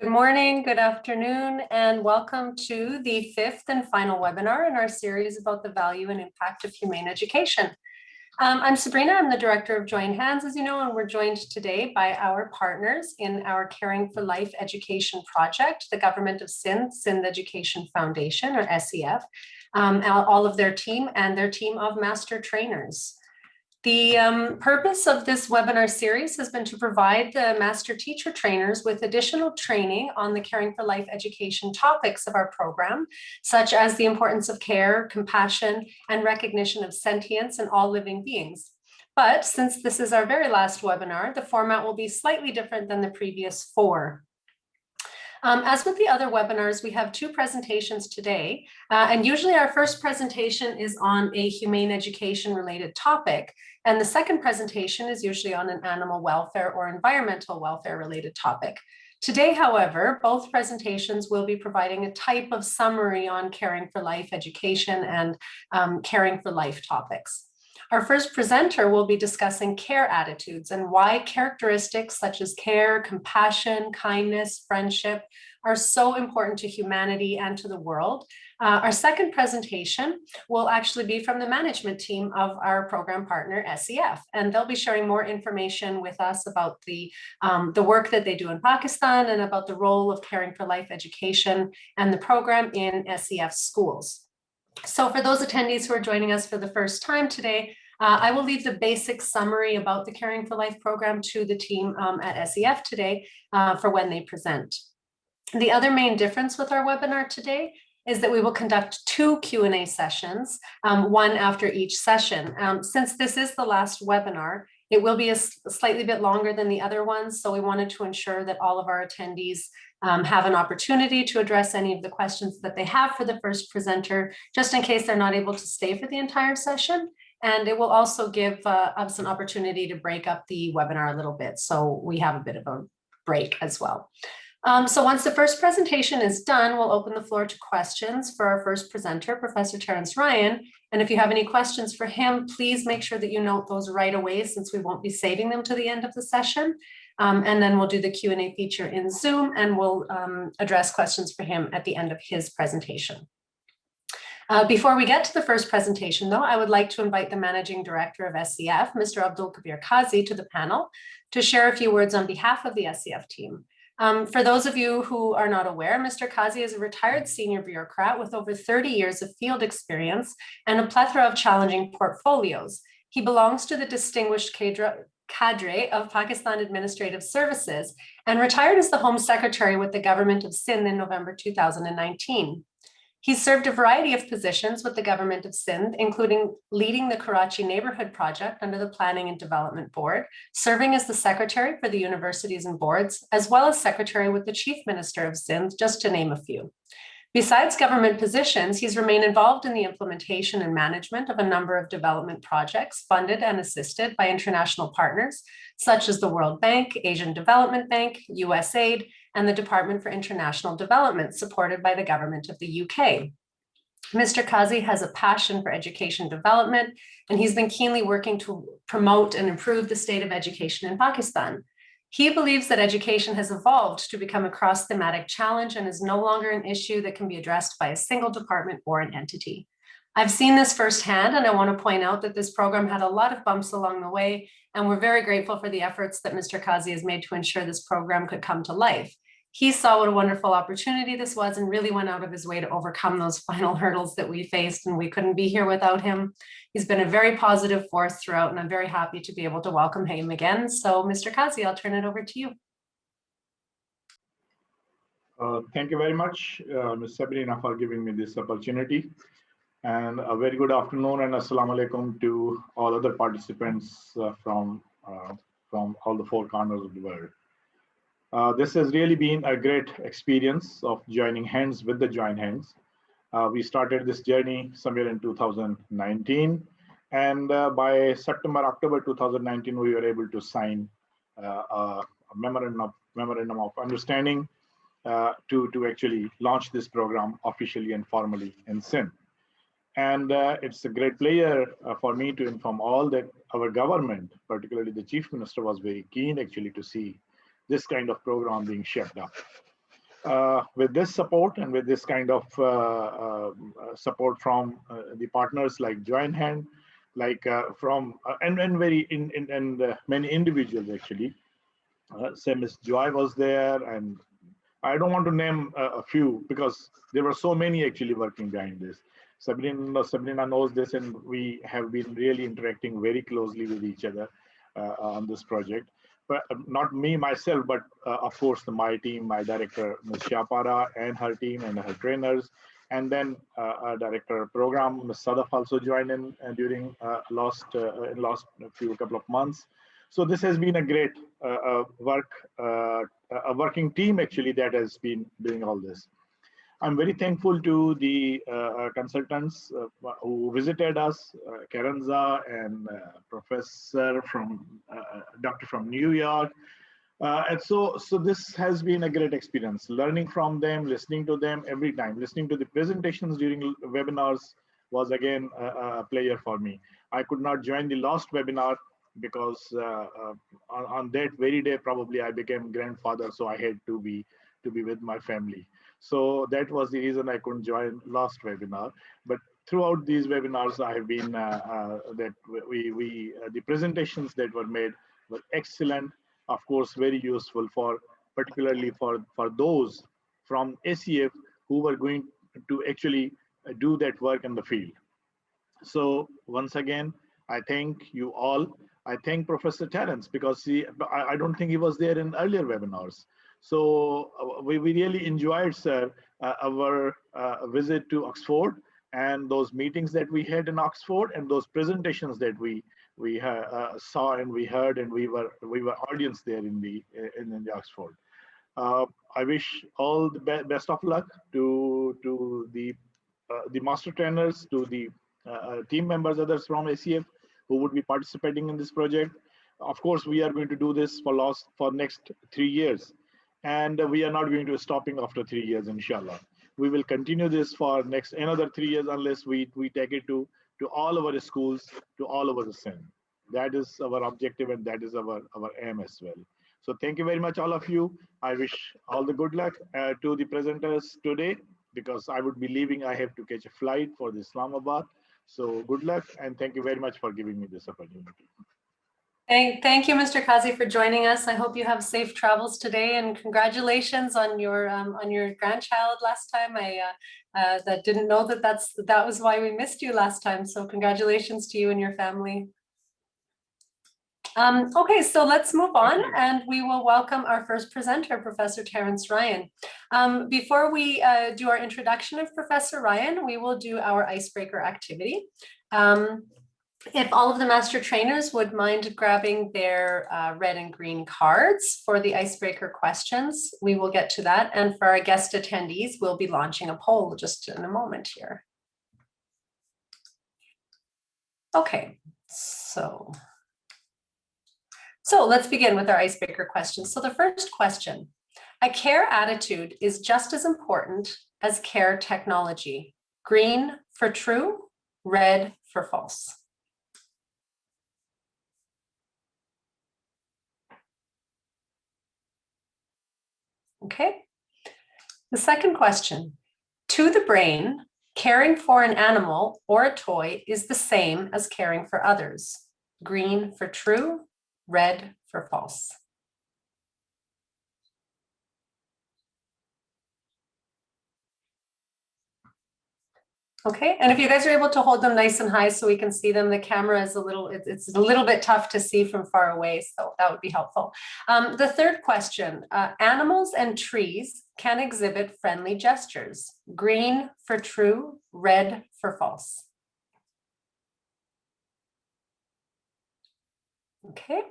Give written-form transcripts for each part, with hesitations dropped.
Good morning, good afternoon, and welcome to the fifth and final webinar in our series about the value and impact of humane education. I'm Sabrina, I'm the Director of Join Hands, as you know, and we're joined today by our partners in our Caring for Life education project, the Government of Sindh, Sindh Education Foundation, or SEF, all of their team and their team of master trainers. The purpose of this webinar series has been to provide the master teacher trainers with additional training on the Caring for Life education topics of our program, such as the importance of care, compassion, and recognition of sentience in all living beings. But since this is our very last webinar, the format will be slightly different than the previous four. As with the other webinars, we have two presentations today, and usually our first presentation is on a humane education related topic, and the second presentation is usually on an animal welfare or environmental welfare related topic. Today, however, both presentations will be providing a type of summary on caring for life education and caring for life topics. Our first presenter will be discussing care attitudes and why characteristics such as care, compassion, kindness, friendship are so important to humanity and to the world. Our second presentation will actually be from the management team of our program partner, SEF, and they'll be sharing more information with us about the work that they do in Pakistan and about the role of caring for life education and the program in SEF schools. So for those attendees who are joining us for the first time today, I will leave the basic summary about the Caring for Life program to the team at SEF today for when they present. The other main difference with our webinar today is that we will conduct two Q&A sessions, one after each session. Since this is the last webinar, it will be a slightly bit longer than the other ones, so we wanted to ensure that all of our attendees have an opportunity to address any of the questions that they have for the first presenter, just in case they're not able to stay for the entire session. And it will also give us an opportunity to break up the webinar a little bit, so we have a bit of a break as well. So once the first presentation is done, we'll open the floor to questions for our first presenter, Professor Terence Ryan. And if you have any questions for him, please make sure that you note those right away, since we won't be saving them to the end of the session. And then we'll do the Q&A feature in Zoom, and we'll address questions for him at the end of his presentation. Before we get to the first presentation, though, I would like to invite the Managing Director of SEF, Mr. Abdul Kabir Qazi, to the panel to share a few words on behalf of the SEF team. For those of you who are not aware, Mr. Qazi is a retired senior bureaucrat with over 30 years of field experience and a plethora of challenging portfolios. He belongs to the distinguished cadre of Pakistan Administrative Services and retired as the Home Secretary with the Government of Sindh in November 2019. He's served a variety of positions with the Government of Sindh, including leading the Karachi Neighborhood Project under the Planning and Development Board, serving as the Secretary for the Universities and Boards, as well as Secretary with the Chief Minister of Sindh, just to name a few. Besides government positions, he's remained involved in the implementation and management of a number of development projects funded and assisted by international partners, such as the World Bank, Asian Development Bank, USAID, and the Department for International Development, supported by the government of the UK. Mr. Qazi has a passion for education development, and he's been keenly working to promote and improve the state of education in Pakistan. He believes that education has evolved to become a cross-thematic challenge and is no longer an issue that can be addressed by a single department or an entity. I've seen this firsthand, and I want to point out that this program had a lot of bumps along the way, and we're very grateful for the efforts that Mr. Qazi has made to ensure this program could come to life. He saw what a wonderful opportunity this was and really went out of his way to overcome those final hurdles that we faced, and we couldn't be here without him. He's been a very positive force throughout, and I'm very happy to be able to welcome him again. So, Mr. Qazi, I'll turn it over to you. Thank you very much, Ms. Sabrina, for giving me this opportunity. And a very good afternoon and assalamu alaikum to all other participants from all the four corners of the world. This has really been a great experience of joining hands with the Join Hands. We started this journey somewhere in 2019, and by September, October 2019, we were able to sign a memorandum of understanding to actually launch this program officially and formally in Sindh. And it's a great pleasure for me to inform all that our government, particularly the Chief Minister, was very keen actually to see this kind of program being shaped up. with this support and with this kind of support from the partners like Join Hand, like from and very many individuals actually. Same as Joy was there, and I don't want to name a few because there were so many actually working behind this. Sabrina knows this, and we have been really interacting very closely with each other on this project. But not me myself, but of course my team, my director Ms. Shapara and her team and her trainers, and then our director program Ms. Sadaf also joined in during last couple of months. So this has been a great a working team actually that has been doing all this. I'm very thankful to the consultants who visited us, Karanza and Professor from Doctor from New York. And so this has been a great experience, learning from them, listening to them every time. Listening to the presentations during webinars was again a player for me. I could not join the last webinar because on that very day, probably I became grandfather, so I had to be with my family. So that was the reason I couldn't join last webinar. But throughout these webinars, I have been the presentations that were made were excellent. Of course, very useful particularly for those from ACF who were going to actually do that work in the field. So once again, I thank you all. I thank Professor Terence because I don't think he was there in earlier webinars. So we really enjoyed, sir, our visit to Oxford and those meetings that we had in Oxford and those presentations that we saw and we heard, and we were audience there in the Oxford. I wish all the best of luck to the master trainers, to the team members, others from ACF who would be participating in this project. Of course, we are going to do this for next 3 years, and we are not going to stopping after 3 years, inshallah. We will continue this for next another 3 years unless we take it to all our schools, to all over the Sindh. That is our objective, and that is our aim as well. So thank you very much, all of you. I wish all the good luck to the presenters today, because I would be leaving. I have to catch a flight for the Islamabad. So good luck, and thank you very much for giving me this opportunity. Thank you, Mr. Kazi, for joining us. I hope you have safe travels today, and congratulations on your grandchild last time. I that didn't know that was why we missed you last time. So congratulations to you and your family. Okay, so let's move on, and we will welcome our first presenter, Professor Terence Ryan. Before we do our introduction of Professor Ryan, we will do our icebreaker activity. If all of the master trainers would mind grabbing their red and green cards for the icebreaker questions, we will get to that. And for our guest attendees, we'll be launching a poll just in a moment here. Okay, so let's begin with our icebreaker questions. So the first question: a care attitude is just as important as care technology. Green for true, red for false. Okay. The second question: to the brain, caring for an animal or a toy is the same as caring for others. Green for true, red for false. Okay, and if you guys are able to hold them nice and high so we can see them, the camera is it's a little bit tough to see from far away, so that would be helpful. The third question: animals and trees can exhibit friendly gestures. Green for true, red for false. Okay.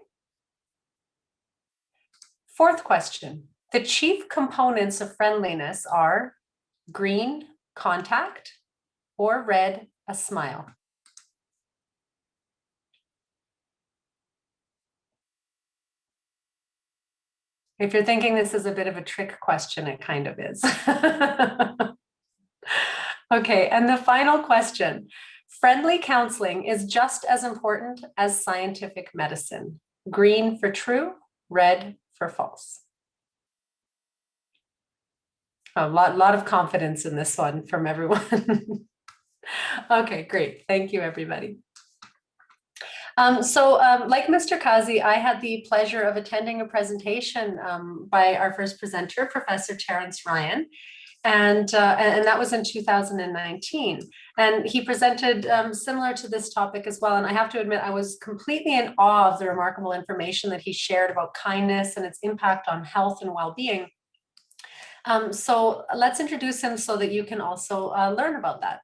Fourth question: the chief components of friendliness are green, contact, or red, a smile. If you're thinking this is a bit of a trick question, it kind of is. Okay, and the final question: friendly counseling is just as important as scientific medicine. Green for true, red for false. A lot of confidence in this one from everyone. Okay, great. Thank you, everybody. Like Mr. Kazi, I had the pleasure of attending a presentation by our first presenter, Professor Terence Ryan, and that was in 2019. And he presented similar to this topic as well. And I have to admit, I was completely in awe of the remarkable information that he shared about kindness and its impact on health and well-being. So let's introduce him so that you can also learn about that.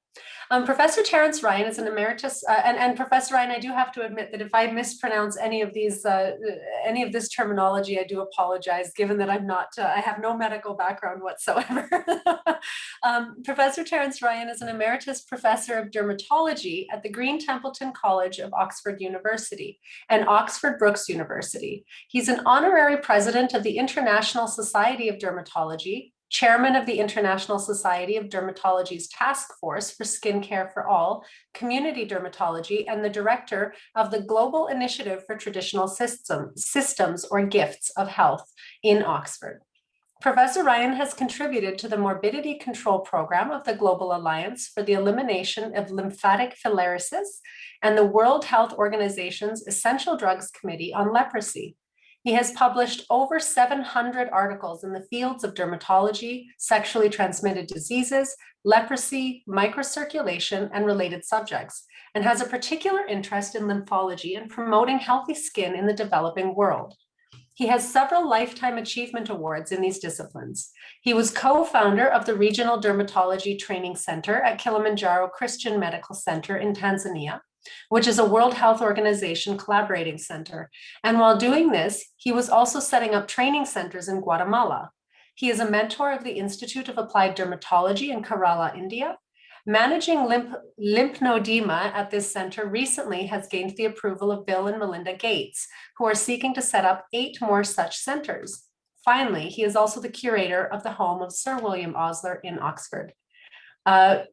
Professor Terence Ryan is an emeritus, and Professor Ryan, I do have to admit that if I mispronounce any of this terminology, I do apologize, given that I'm not, I have no medical background whatsoever. Professor Terence Ryan is an emeritus professor of dermatology at the Green Templeton College of Oxford University and Oxford Brookes University. He's an honorary president of the International Society of Dermatology, chairman of the International Society of Dermatology's Task Force for Skin Care for All, Community Dermatology, and the director of the Global Initiative for Traditional Systems or Gifts of Health in Oxford. Professor Ryan has contributed to the Morbidity Control Program of the Global Alliance for the Elimination of Lymphatic Philosophy and the World Health Organization's Essential Drugs Committee on Leprosy. He has published over 700 articles in the fields of dermatology, sexually transmitted diseases, leprosy, microcirculation, and related subjects, and has a particular interest in lymphology and promoting healthy skin in the developing world. He has several Lifetime Achievement Awards in these disciplines. He was co-founder of the Regional Dermatology Training Center at Kilimanjaro Christian Medical Center in Tanzania, which is a World Health Organization collaborating center. And while doing this, he was also setting up training centers in Guatemala. He is a mentor of the Institute of Applied Dermatology in Kerala, India. Managing lymphedema at this center recently has gained the approval of Bill and Melinda Gates, who are seeking to set up 8 more such centers. Finally, he is also the curator of the home of Sir William Osler in Oxford.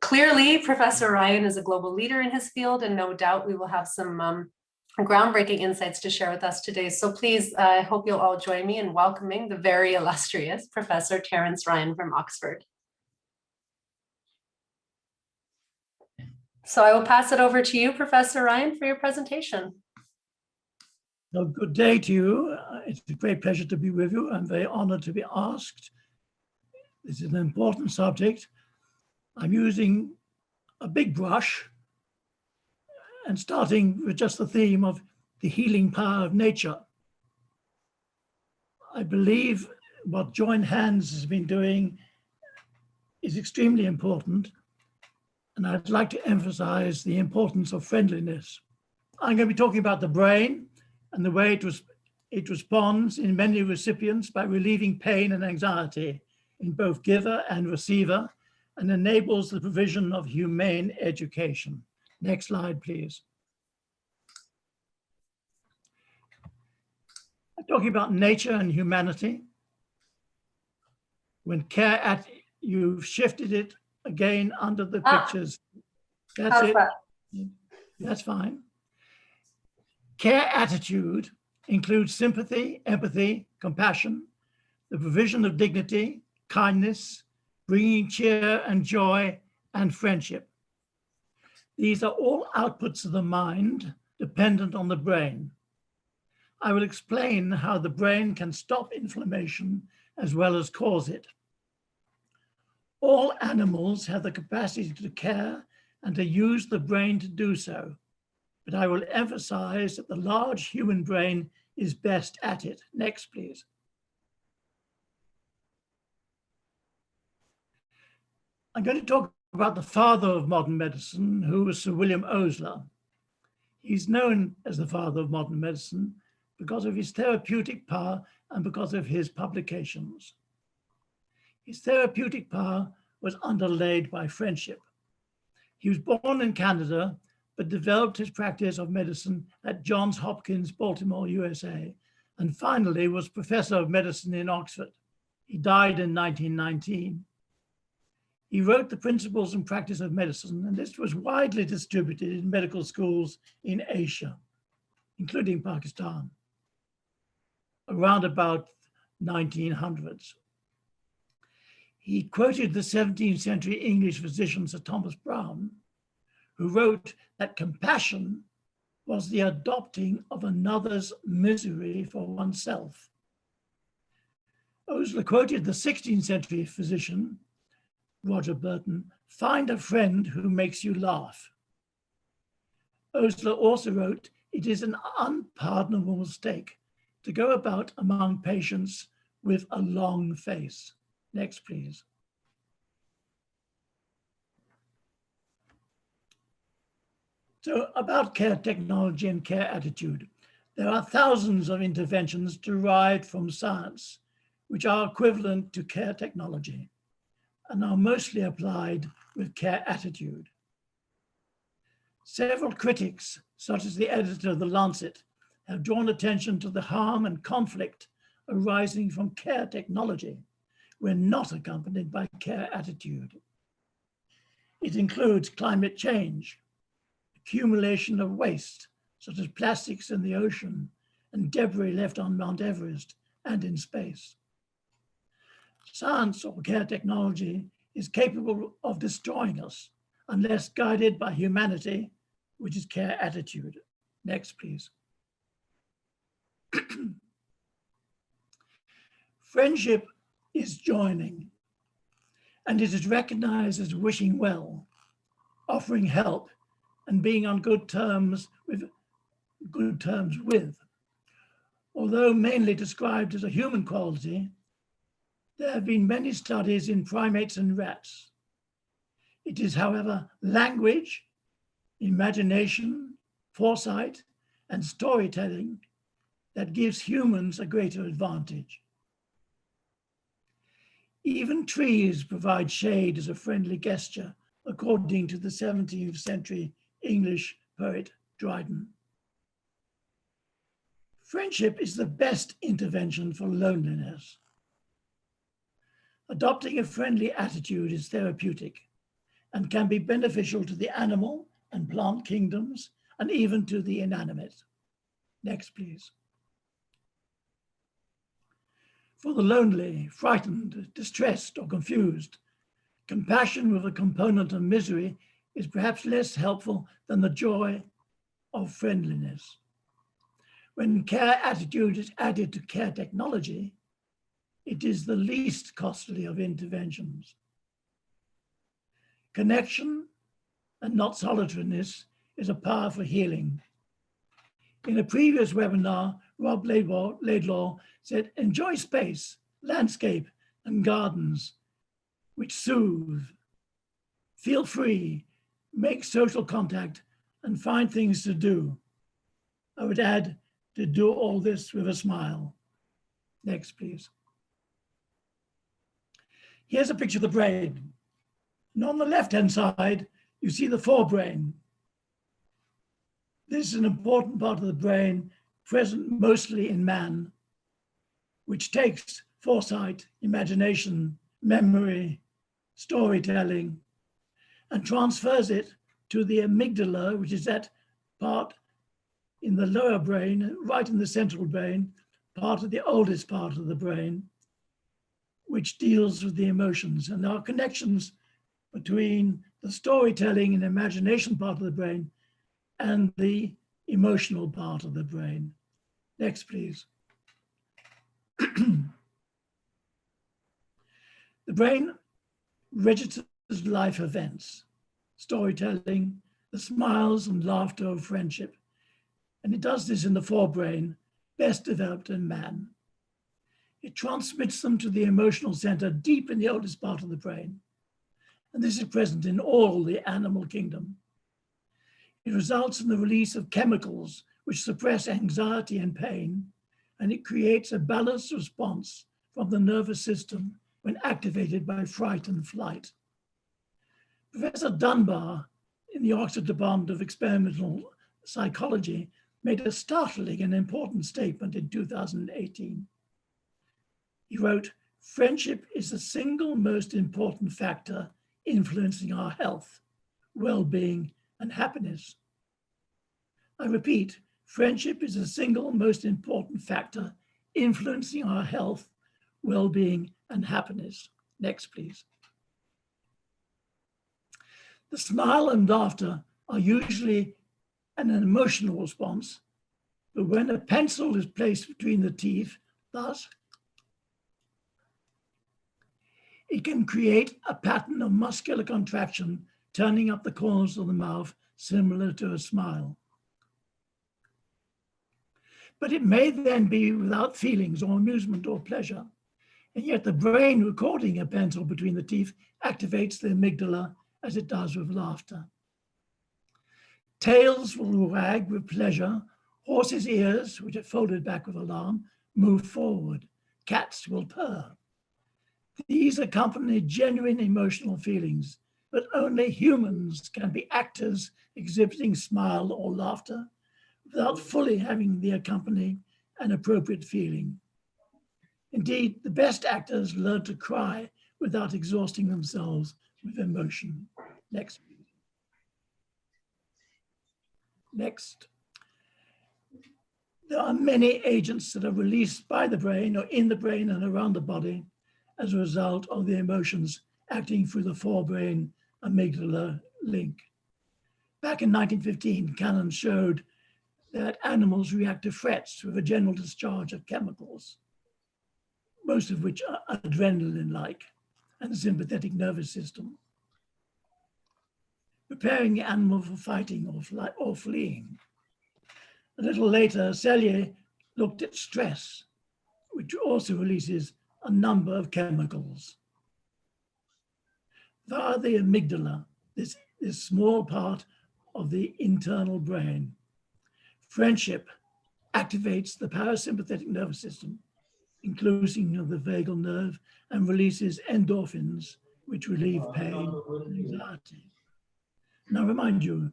Clearly, Professor Ryan is a global leader in his field, and no doubt we will have some groundbreaking insights to share with us today. So please, I hope you'll all join me in welcoming the very illustrious Professor Terence Ryan from Oxford. So I will pass it over to you, Professor Ryan, for your presentation. Well, good day to you. It's a great pleasure to be with you. I'm very honored to be asked. This is an important subject. I'm using a big brush and starting with just the theme of the healing power of nature. I believe what Joint Hands has been doing is extremely important, and I'd like to emphasize the importance of friendliness. I'm going to be talking about the brain and the way it responds in many recipients by relieving pain and anxiety in both giver and receiver, and enables the provision of humane education. Next slide, please. I'm talking about nature and humanity. When you've shifted it again under the pictures. That's it. That's fine. Care attitude includes sympathy, empathy, compassion, the provision of dignity, kindness, bringing cheer and joy, and friendship. These are all outputs of the mind dependent on the brain. I will explain how the brain can stop inflammation as well as cause it. All animals have the capacity to care and to use the brain to do so, but I will emphasize that the large human brain is best at it. Next, please. I'm going to talk about the father of modern medicine, who was Sir William Osler. He's known as the father of modern medicine because of his therapeutic power and because of his publications. His therapeutic power was underlaid by friendship. He was born in Canada, but developed his practice of medicine at Johns Hopkins, Baltimore, USA, and finally was professor of medicine in Oxford. He died in 1919. He wrote the Principles and Practice of Medicine, and this was widely distributed in medical schools in Asia, including Pakistan, around about 1900s. He quoted the 17th century English physician Sir Thomas Browne, who wrote that compassion was the adopting of another's misery for oneself. Osler quoted the 16th century physician, Roger Burton, "Find a friend who makes you laugh." Osler also wrote, "It is an unpardonable mistake to go about among patients with a long face." Next, please. So about care technology and care attitude, there are thousands of interventions derived from science, which are equivalent to care technology and are mostly applied with care attitude. Several critics, such as the editor of The Lancet, have drawn attention to the harm and conflict arising from care technology when not accompanied by care attitude. It includes climate change, accumulation of waste, such as plastics in the ocean and debris left on Mount Everest and in space. Science or care technology is capable of destroying us unless guided by humanity, which is care attitude. Next, please. Friendship is joining, and it is recognized as wishing well, offering help, and being on good terms with. Although mainly described as a human quality, there have been many studies in primates and rats. It is, however, language, imagination, foresight, and storytelling that gives humans a greater advantage. Even trees provide shade as a friendly gesture, according to the 17th century English poet Dryden. Friendship is the best intervention for loneliness. Adopting a friendly attitude is therapeutic and can be beneficial to the animal and plant kingdoms and even to the inanimate. Next, please. For the lonely, frightened, distressed, or confused, compassion with a component of misery is perhaps less helpful than the joy of friendliness. When care attitude is added to care technology, it is the least costly of interventions. Connection and not solitariness is a power for healing. In a previous webinar, Rob Laidlaw said, enjoy space, landscape, and gardens, which soothe. Feel free, make social contact, and find things to do. I would add, to do all this with a smile. Next, please. Here's a picture of the brain. And on the left-hand side, you see the forebrain. This is an important part of the brain present mostly in man, which takes foresight, imagination, memory, storytelling, and transfers it to the amygdala, which is that part in the lower brain, right in the central brain, part of the oldest part of the brain, which deals with the emotions. And there are connections between the storytelling and imagination part of the brain and the emotional part of the brain. Next, please. The brain registers life events, storytelling, the smiles and laughter of friendship. And it does this in the forebrain, best developed in man. It transmits them to the emotional center deep in the oldest part of the brain. And this is present in all the animal kingdom. It results in the release of chemicals which suppress anxiety and pain, and it creates a balanced response from the nervous system when activated by fright and flight. Professor Dunbar in the Oxford Department of Experimental Psychology made a startling and important statement in 2018. He wrote, "Friendship is the single most important factor influencing our health, well-being, and happiness." I repeat, friendship is the single most important factor influencing our health, well-being, and happiness. Next, please. The smile and laughter are usually an emotional response, but when a pencil is placed between the teeth, thus, it can create a pattern of muscular contraction, turning up the corners of the mouth, similar to a smile. But it may then be without feelings or amusement or pleasure, and yet the brain recording a pencil between the teeth activates the amygdala as it does with laughter. Tails will wag with pleasure. Horses' ears, which are folded back with alarm, move forward. Cats will purr. These accompany genuine emotional feelings, but only humans can be actors exhibiting smile or laughter without fully having the accompanying and appropriate feeling. Indeed, the best actors learn to cry without exhausting themselves with emotion. Next. Next. There are many agents that are released by the brain or in the brain and around the body as a result of the emotions acting through the forebrain amygdala link. Back in 1915, Cannon showed that animals react to threats with a general discharge of chemicals, most of which are adrenaline-like, and the sympathetic nervous system, preparing the animal for fighting or fleeing. A little later, Selye looked at stress, which also releases a number of chemicals. Via the amygdala, this small part of the internal brain, friendship activates the parasympathetic nervous system, including the vagal nerve, and releases endorphins, which relieve pain and anxiety. And I remind you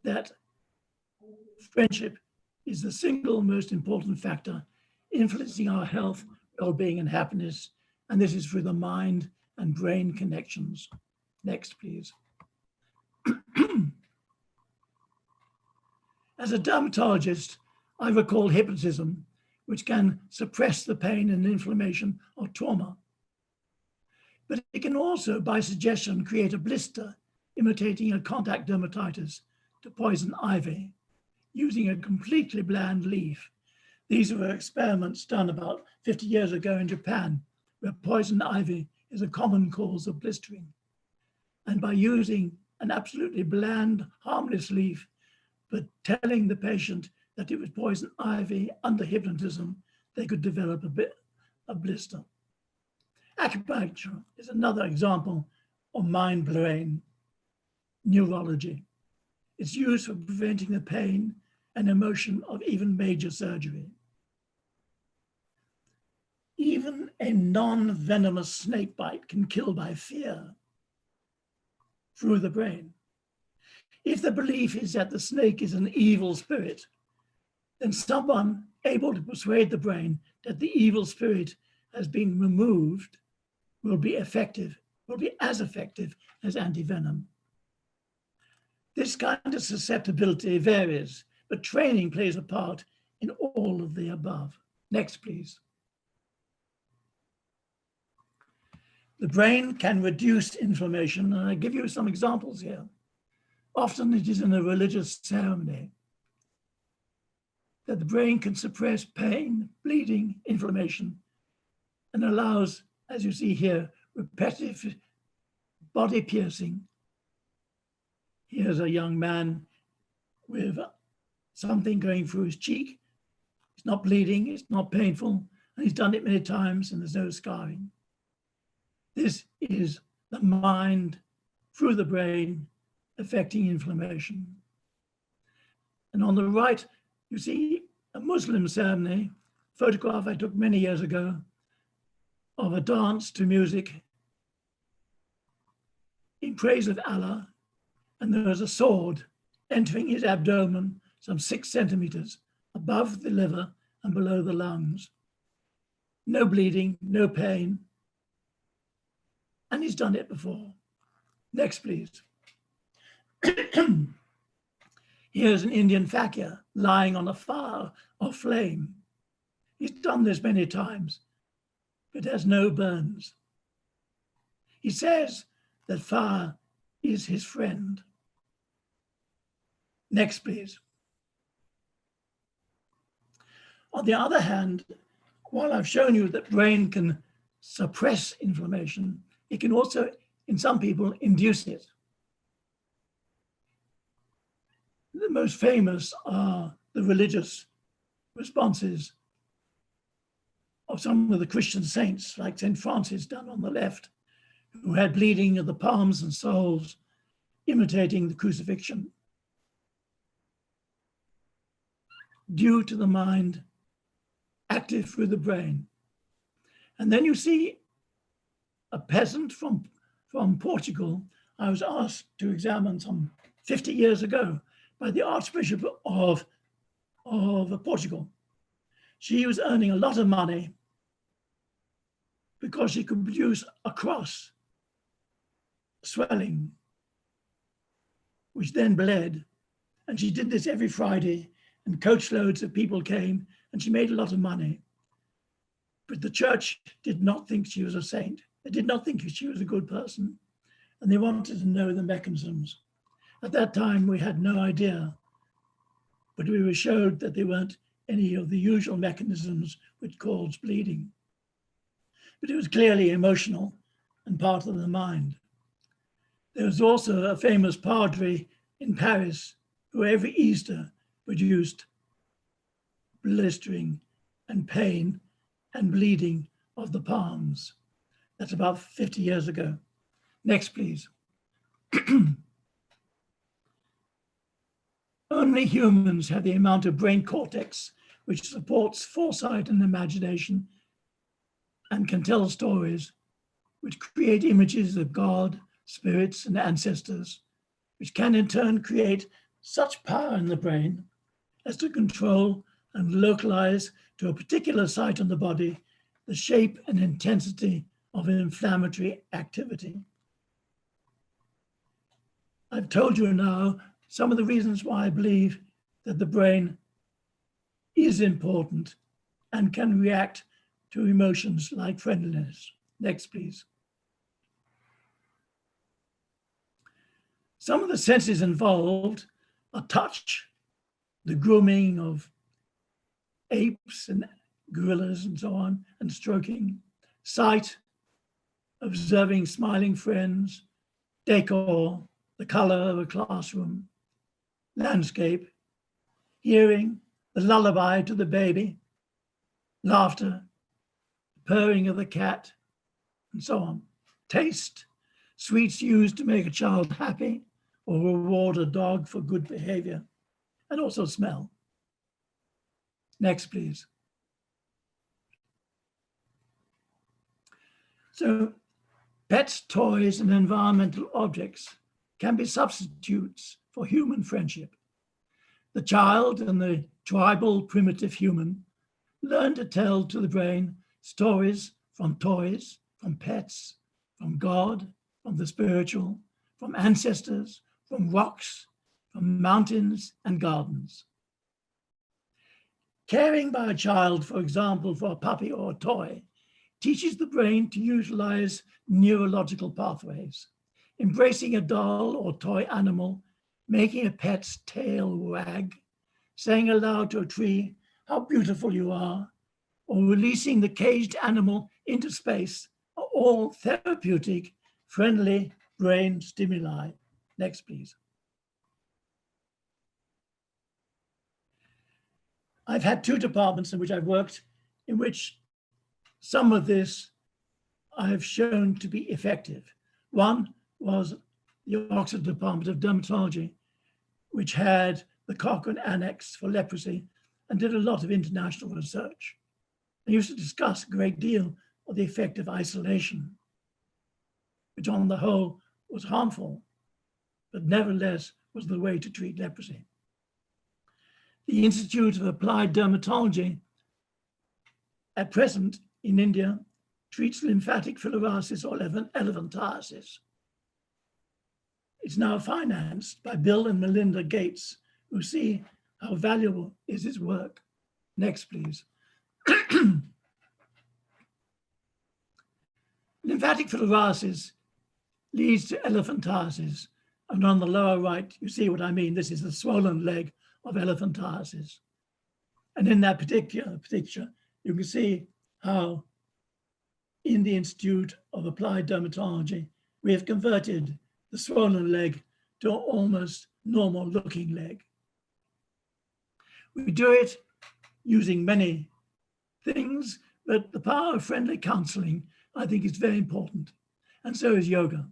that friendship is the single most important factor influencing our health, well-being, and happiness, and this is through the mind and brain connections. Next, please. As a dermatologist, I recall hypnotism, which can suppress the pain and inflammation of trauma. But it can also, by suggestion, create a blister, imitating a contact dermatitis, to poison ivy, using a completely bland leaf. These were experiments done about 50 years ago in Japan, where poison ivy is a common cause of blistering. And by using an absolutely bland, harmless leaf, but telling the patient that it was poison ivy under hypnotism, they could develop a blister. Acupuncture is another example of mind-brain neurology. It's used for preventing the pain and emotion of even major surgery. Even a non-venomous snake bite can kill by fear through the brain. If the belief is that the snake is an evil spirit, then someone able to persuade the brain that the evil spirit has been removed will be as effective as antivenom. This kind of susceptibility varies, but training plays a part in all of the above. Next, please. The brain can reduce inflammation, and I give you some examples here. Often it is in a religious ceremony that the brain can suppress pain, bleeding, inflammation, and allows, as you see here, repetitive body piercing. Here's a young man with something going through his cheek. It's not bleeding, it's not painful, and he's done it many times and there's no scarring. This is the mind through the brain affecting inflammation. And on the right, you see a Muslim ceremony, photograph I took many years ago of a dance to music in praise of Allah, and there was a sword entering his abdomen some 6 centimeters above the liver and below the lungs. No bleeding, no pain, and he's done it before. Next, please. Here's an Indian fakir lying on a fire or flame. He's done this many times, but has no burns. He says that fire is his friend. Next, please. On the other hand, while I've shown you that brain can suppress inflammation, it can also, in some people, induce it. The most famous are the religious responses of some of the Christian saints, like St. Francis down on the left, who had bleeding of the palms and soles, imitating the crucifixion, due to the mind active through the brain. And then you see a peasant from Portugal. I was asked to examine some 50 years ago by the Archbishop of Portugal. She was earning a lot of money because she could produce a cross swelling, which then bled. And she did this every Friday, and coachloads of people came, and she made a lot of money. But the church did not think she was a saint. They did not think she was a good person, and they wanted to know the mechanisms. At that time, we had no idea, but we were showed that there weren't any of the usual mechanisms which cause bleeding. But it was clearly emotional and part of the mind. There was also a famous padre in Paris who every Easter produced blistering and pain and bleeding of the palms. That's about 50 years ago. Next, please. Only humans have the amount of brain cortex which supports foresight and imagination and can tell stories which create images of God, spirits, and ancestors, which can in turn create such power in the brain as to control and localize to a particular site on the body the shape and intensity of inflammatory activity. I've told you now some of the reasons why I believe that the brain is important and can react to emotions like friendliness. Next, please. Some of the senses involved are touch, the grooming of apes and gorillas and so on, and stroking, sight, observing smiling friends, decor, the color of a classroom, landscape, hearing, the lullaby to the baby, laughter, purring of the cat, and so on. Taste, sweets used to make a child happy or reward a dog for good behavior, and also smell. Next, please. So pets, toys, and environmental objects can be substitutes for human friendship. The child and the tribal primitive human learn to tell to the brain stories from toys, from pets, from God, from the spiritual, from ancestors, from rocks, from mountains and gardens. Caring by a child, for example, for a puppy or a toy, teaches the brain to utilize neurological pathways. Embracing a doll or toy animal, making a pet's tail wag, saying aloud to a tree, "How beautiful you are," or releasing the caged animal into space are all therapeutic, friendly brain stimuli. Next, please. I've had two departments in which I've worked, in which some of this I've shown to be effective. One was the Oxford Department of Dermatology, which had the Cochrane Annex for leprosy and did a lot of international research. They used to discuss a great deal of the effect of isolation, which on the whole was harmful, but nevertheless was the way to treat leprosy. The Institute of Applied Dermatology at present in India treats lymphatic filariasis or elephantiasis. It's now financed by Bill and Melinda Gates, who see how valuable is his work. Next, please. Lymphatic filariasis leads to elephantiasis. And on the lower right, you see what I mean. This is the swollen leg of elephantiasis. And in that particular picture, you can see how in the Institute of Applied Dermatology, we have converted the swollen leg to an almost normal looking leg. We do it using many things, but the power of friendly counseling, I think, is very important. And so is yoga.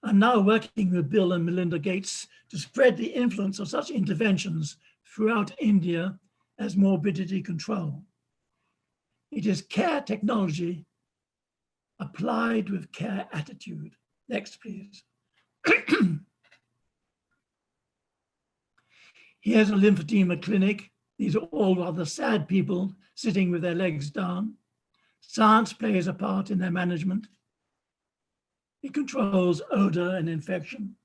I'm now working with Bill and Melinda Gates to spread the influence of such interventions throughout India as morbidity control. It is care technology applied with care attitude. Next, please. Here's a lymphedema clinic. These are all rather sad people sitting with their legs down. Science plays a part in their management. It controls odor and infection.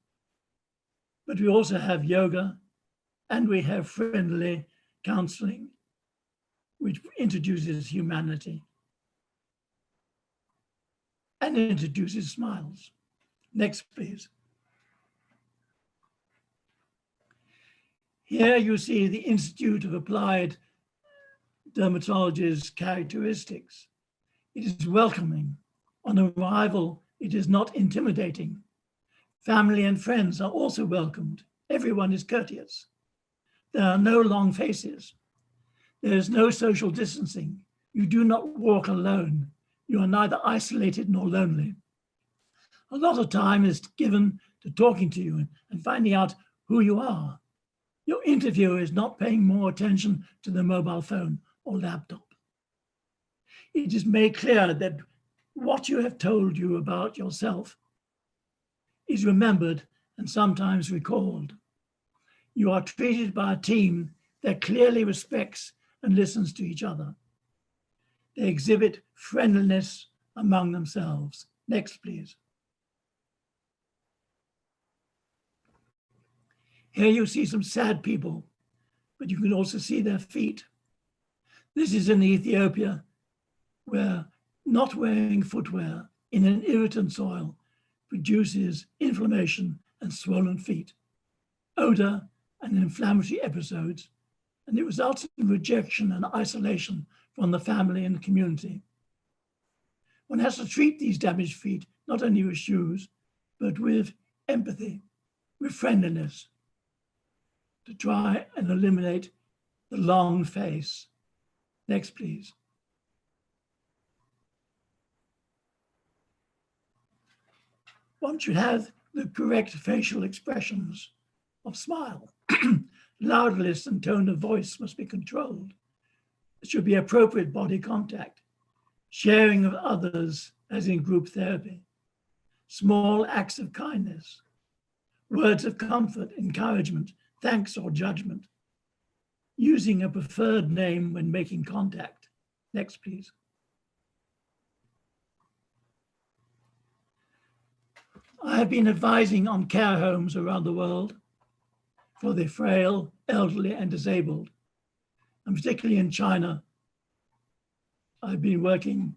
But we also have yoga, and we have friendly counseling, which introduces humanity and introduces smiles. Next, please. Here you see the Institute of Applied Dermatology's characteristics. It is welcoming. On arrival, it is not intimidating. Family and friends are also welcomed. Everyone is courteous. There are no long faces. There is no social distancing. You do not walk alone. You are neither isolated nor lonely. A lot of time is given to talking to you and finding out who you are. Your interviewer is not paying more attention to the mobile phone or laptop. It is made clear that what you have told you about yourself is remembered and sometimes recalled. You are treated by a team that clearly respects and listens to each other. They exhibit friendliness among themselves. Next, please. Here you see some sad people, but you can also see their feet. This is in Ethiopia, where not wearing footwear in an irritant soil produces inflammation and swollen feet, odor and inflammatory episodes, and it results in rejection and isolation from the family and the community. One has to treat these damaged feet not only with shoes, but with empathy, with friendliness, to try and eliminate the long face. Next, please. One should have the correct facial expressions of smile. Loudness and tone of voice must be controlled. There should be appropriate body contact, sharing of others as in group therapy, small acts of kindness, words of comfort, encouragement, thanks or judgment, using a preferred name when making contact. Next, please. I have been advising on care homes around the world for the frail, elderly, and disabled. And particularly in China, I've been working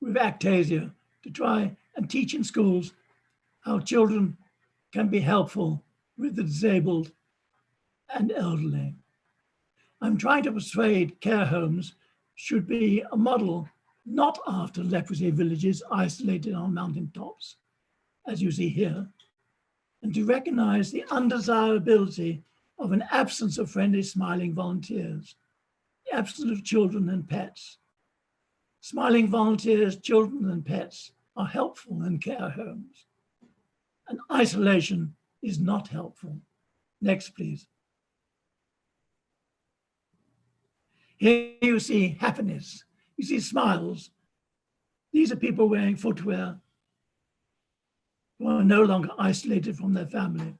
with Actasia to try and teach in schools how children can be helpful with the disabled and elderly. I'm trying to persuade care homes should be a model not after leprosy villages isolated on mountain tops, as you see here, and to recognize the undesirability of an absence of friendly, smiling volunteers, the absence of children and pets. Smiling volunteers, children and pets are helpful in care homes, and isolation is not helpful. Next, please. Here you see happiness. You see smiles. These are people wearing footwear who are no longer isolated from their family.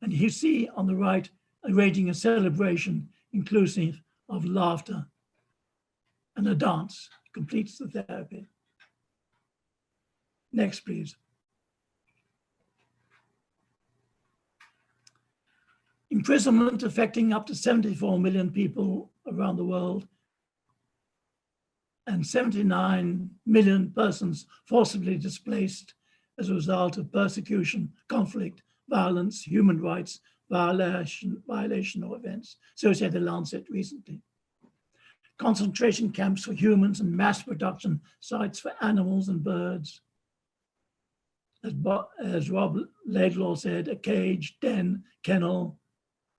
And you see on the right, arranging a celebration inclusive of laughter, and a dance completes the therapy. Next, please. Imprisonment affecting up to 74 million people around the world and 79 million persons forcibly displaced as a result of persecution, conflict, violence, human rights violation or events. So said the Lancet recently. Concentration camps for humans and mass production sites for animals and birds. As Rob Laidlaw said, a cage, den, kennel,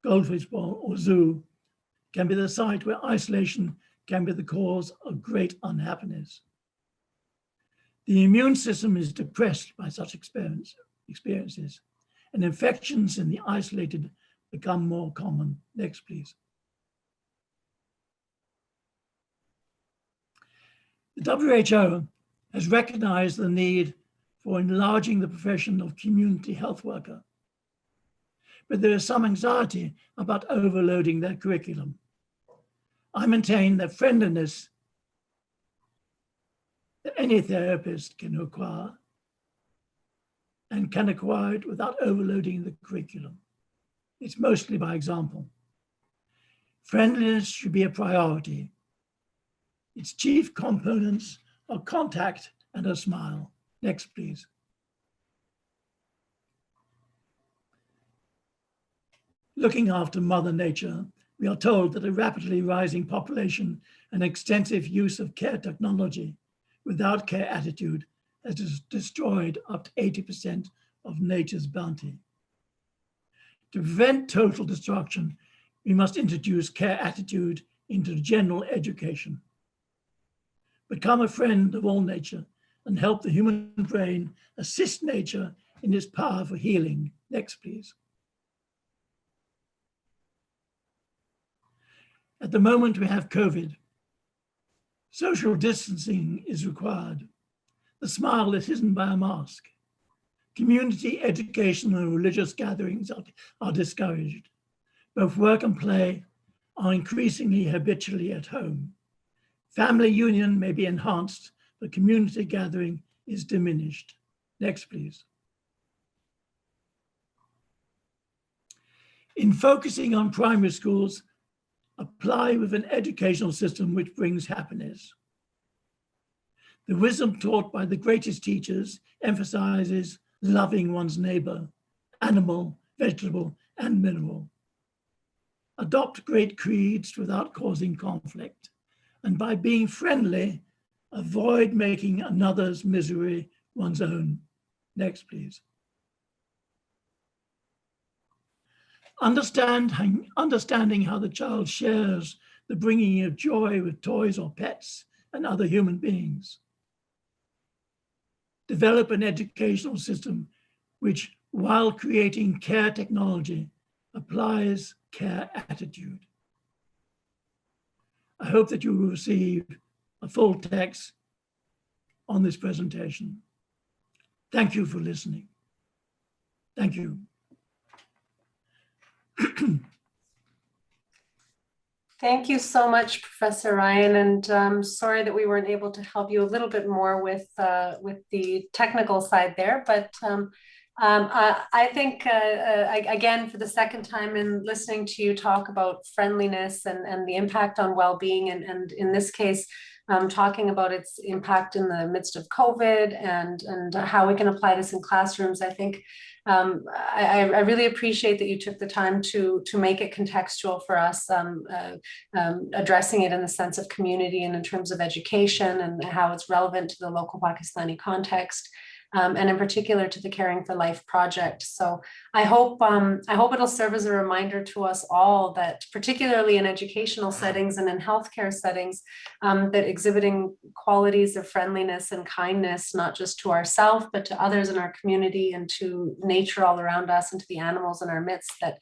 goldfish bowl, or zoo can be the site where isolation can be the cause of great unhappiness. The immune system is depressed by such experiences, and infections in the isolated become more common. Next, please. The WHO has recognized the need for enlarging the profession of community health worker, but there is some anxiety about overloading their curriculum. I maintain that friendliness that any therapist can acquire and can acquire it without overloading the curriculum. It's mostly by example. Friendliness should be a priority. Its chief components are contact and a smile. Next, please. Looking after Mother Nature, we are told that a rapidly rising population and extensive use of care technology without care attitude has destroyed up to 80% of nature's bounty. To prevent total destruction, we must introduce care attitude into general education. Become a friend of all nature and help the human brain assist nature in its power for healing. Next, please. At the moment we have COVID. Social distancing is required. The smile is hidden by a mask. Community, educational, and religious gatherings are discouraged. Both work and play are increasingly habitually at home. Family union may be enhanced, but community gathering is diminished. Next, please. In focusing on primary schools, apply with an educational system which brings happiness. The wisdom taught by the greatest teachers emphasizes loving one's neighbor, animal, vegetable, and mineral. Adopt great creeds without causing conflict. And by being friendly, avoid making another's misery one's own. Next, please. Understanding how the child shares the bringing of joy with toys or pets and other human beings. Develop an educational system which, while creating care technology, applies care attitude. I hope that you will receive a full text on this presentation. Thank you for listening. Thank you. Thank you so much, Professor Ryan, and I'm sorry that we weren't able to help you a little bit more with the technical side there, but I think, again, for the second time in listening to you talk about friendliness and the impact on well-being, and in this case, talking about its impact in the midst of COVID and how we can apply this in classrooms, I think I really appreciate that you took the time to make it contextual for us, addressing it in the sense of community and in terms of education and how it's relevant to the local Pakistani context. And in particular to the Caring for Life project. So I hope it'll serve as a reminder to us all that, particularly in educational settings and in healthcare settings, that exhibiting qualities of friendliness and kindness, not just to ourselves, but to others in our community and to nature all around us and to the animals in our midst, that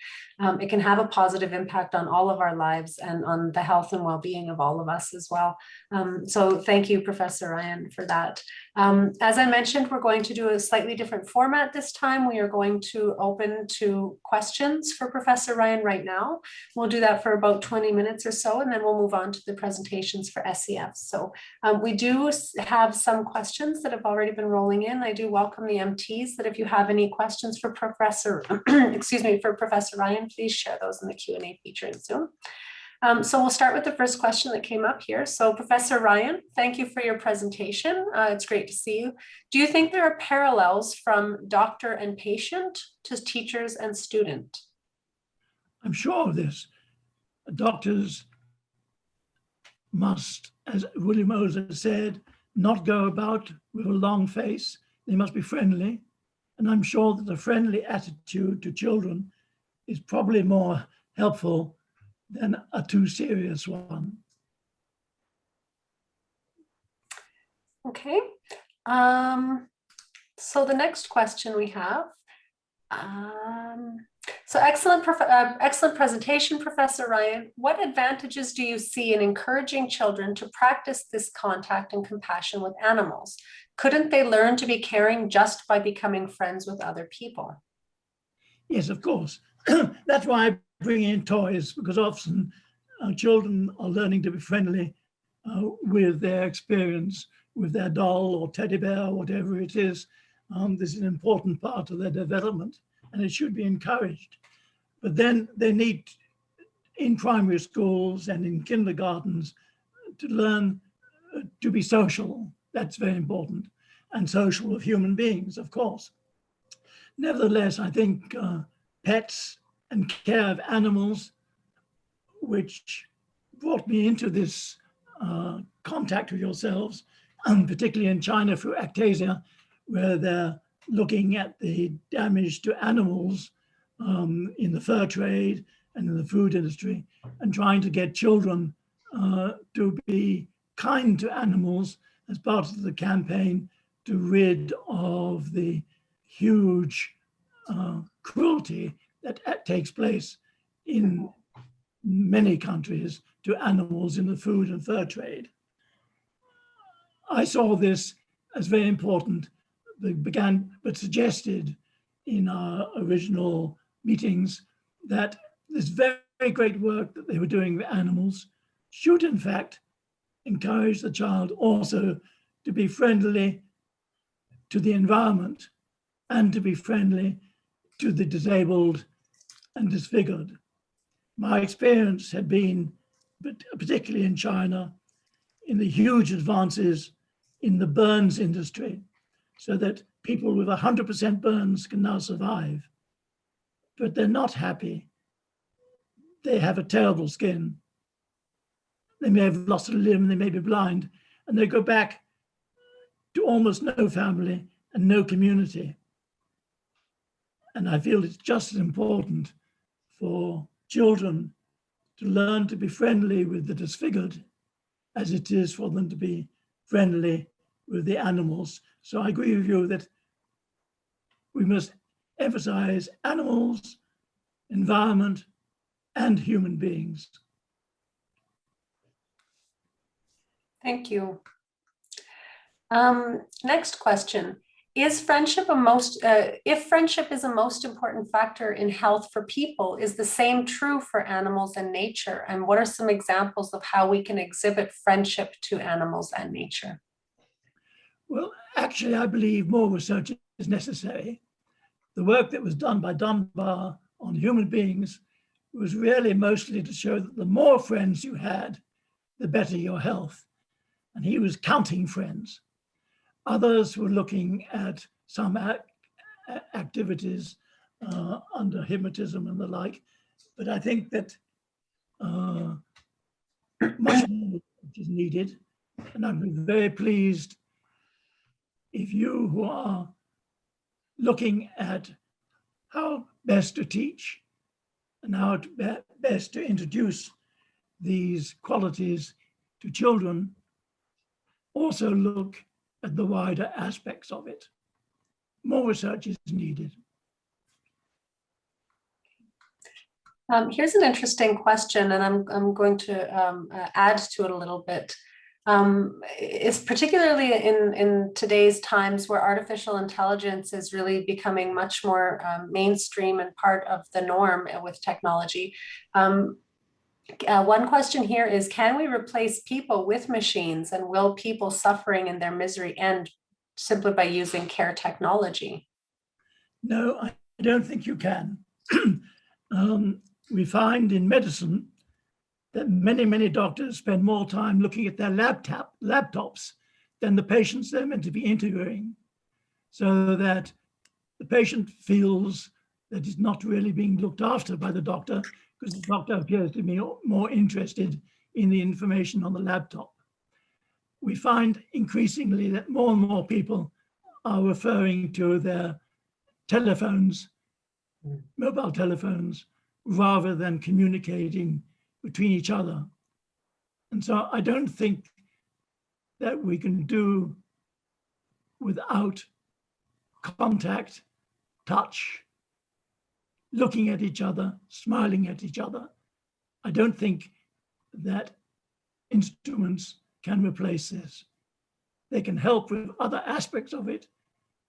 it can have a positive impact on all of our lives and on the health and well-being of all of us as well. So thank you, Professor Ryan, for that. As I mentioned, we're going to do a slightly different format this time. We are going to open to questions for Professor Ryan right now. We'll do that for about 20 minutes or so, and then we'll move on to the presentations for SEF. So we do have some questions that have already been rolling in. I do welcome the MTs that if you have any questions for Professor, excuse me, for Professor Ryan, please share those in the Q&A feature in Zoom. So we'll start with the first question that came up here. So Professor Ryan, thank you for your presentation. It's great to see you. Do you think there are parallels from doctor and patient to teachers and student? I'm sure of this. Doctors must, as William Oser said, not go about with a long face. They must be friendly. And I'm sure that a friendly attitude to children is probably more helpful than a too serious one. Okay. So the next question we have. So excellent presentation, Professor Ryan. What advantages do you see in encouraging children to practice this contact and compassion with animals? Couldn't they learn to be caring just by becoming friends with other people? Yes, of course. That's why I bring in toys, because often children are learning to be friendly with their experience, with their doll or teddy bear, or whatever it is. This is an important part of their development, and it should be encouraged. But then they need, in primary schools and in kindergartens, to learn to be social. That's very important, and social with human beings, of course. Nevertheless, I think pets and care of animals, which brought me into this contact with yourselves, particularly in China through Actasia, where they're looking at the damage to animals in the fur trade and in the food industry, and trying to get children to be kind to animals as part of the campaign to rid of the huge cruelty that takes place in many countries to animals in the food and fur trade. I saw this as very important, but suggested in our original meetings that this very great work that they were doing with animals should in fact encourage the child also to be friendly to the environment and to be friendly to the disabled and disfigured. My experience had been, particularly in China, in the huge advances in the burns industry, so that people with 100% burns can now survive. But they're not happy. They have a terrible skin. They may have lost a limb, they may be blind, and they go back to almost no family and no community. And I feel it's just as important for children to learn to be friendly with the disfigured as it is for them to be friendly with the animals. So I agree with you that we must emphasize animals, environment, and human beings. Thank you. Next question. If friendship is a most important factor in health for people, is the same true for animals and nature? And what are some examples of how we can exhibit friendship to animals and nature? Well, actually, I believe more research is necessary. The work that was done by Dunbar on human beings was really mostly to show that the more friends you had, the better your health. And he was counting friends. Others were looking at some activities under hypnotism and the like. But I think that much more is needed. And I'd be very pleased if you who are looking at how best to teach and how best to introduce these qualities to children, also look at the wider aspects of it. More research is needed. Here's an interesting question, and I'm going to add to it a little bit. It's particularly in today's times where artificial intelligence is really becoming much more mainstream and part of the norm with technology. One question here is, can we replace people with machines, and will people suffering in their misery end simply by using care technology? No, I don't think you can. We find in medicine that many doctors spend more time looking at their laptops than the patients they're meant to be interviewing, so that the patient feels that he's not really being looked after by the doctor, because the doctor appears to be more interested in the information on the laptop. We find increasingly that more and more people are referring to their telephones, mobile telephones, rather than communicating between each other. And so I don't think that we can do without contact, touch, looking at each other, smiling at each other. I don't think that instruments can replace this. They can help with other aspects of it,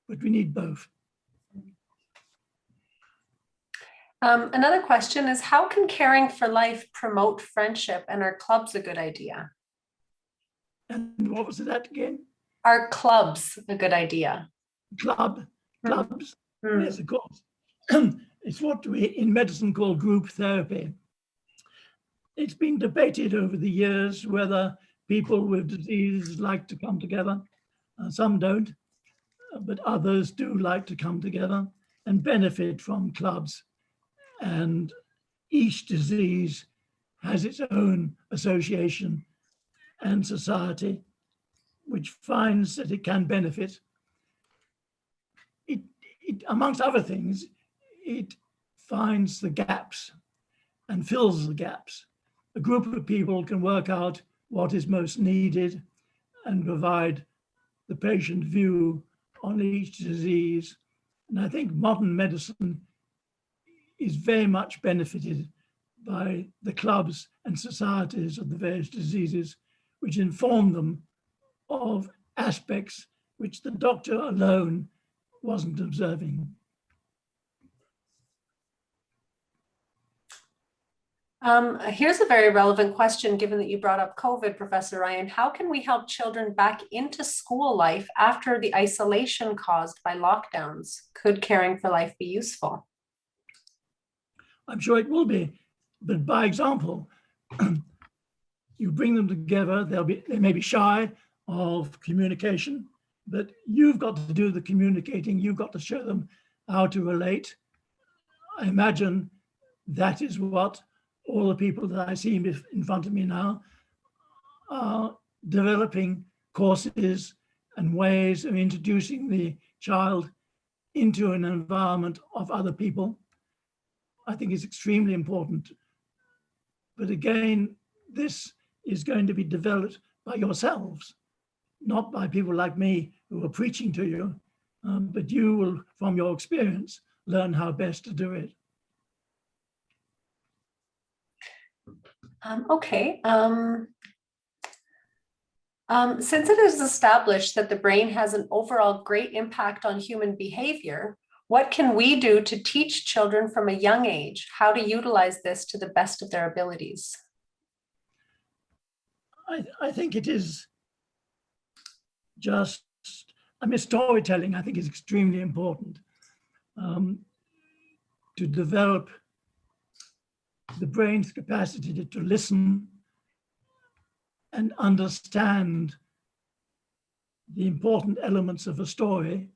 but we need both. Another question is, how can caring for life promote friendship, and are clubs a good idea? And what was that again? Are clubs a good idea? Clubs, Mm. yes, of course. It's what we in medicine call group therapy. It's been debated over the years whether people with disease like to come together. Some don't, but others do like to come together and benefit from clubs. And each disease has its own association and society, which finds that it can benefit. It, amongst other things, it finds the gaps and fills the gaps. A group of people can work out what is most needed and provide the patient view on each disease. And I think modern medicine is very much benefited by the clubs and societies of the various diseases, which inform them of aspects which the doctor alone wasn't observing. Here's a very relevant question, given that you brought up COVID, Professor Ryan. How can we help children back into school life after the isolation caused by lockdowns? Could caring for life be useful? I'm sure it will be, but by example, you bring them together, they may be shy of communication, but you've got to do the communicating, you've got to show them how to relate. I imagine that is what all the people that I see in front of me now are developing courses and ways of introducing the child into an environment of other people. I think is extremely important. But again, this is going to be developed by yourselves, not by people like me who are preaching to you, but you will, from your experience, learn how best to do it. Okay. Since it is established that the brain has an overall great impact on human behavior, what can we do to teach children from a young age how to utilize this to the best of their abilities? I think it is just, storytelling, I think, is extremely important to develop the brain's capacity to listen and understand the important elements of a story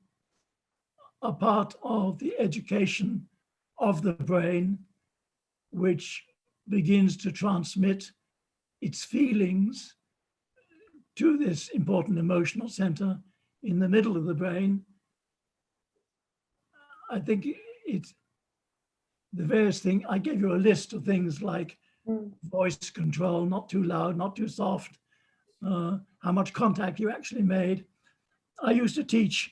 are part of the education of the brain, which begins to transmit its feelings to this important emotional center in the middle of the brain. I think it's the various things, I gave you a list of things like voice control, not too loud, not too soft, how much contact you actually made. I used to teach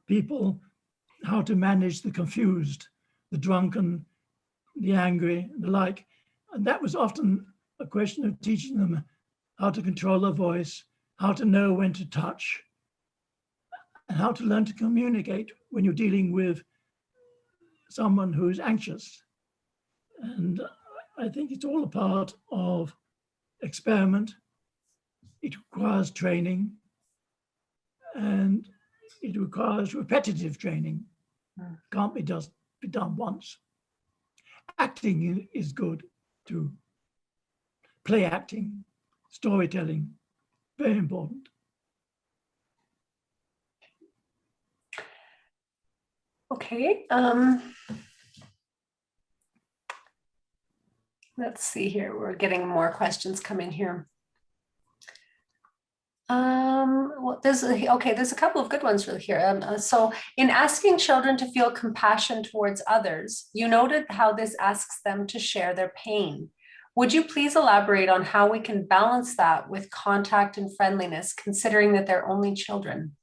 people how to manage the confused, the drunken, the angry, the like. And that was often a question of teaching them how to control their voice, how to know when to touch, and how to learn to communicate when you're dealing with someone who is anxious. And I think it's all a part of experiment. It requires training, and it requires repetitive training. Can't be just be done once. Acting is good too. play acting, storytelling, very important. Okay. Let's see here. We're getting more questions coming here. Well, there's a couple of good ones really here. So in asking children to feel compassion towards others, you noted how this asks them to share their pain. Would you please elaborate on how we can balance that with contact and friendliness, considering that they're only children?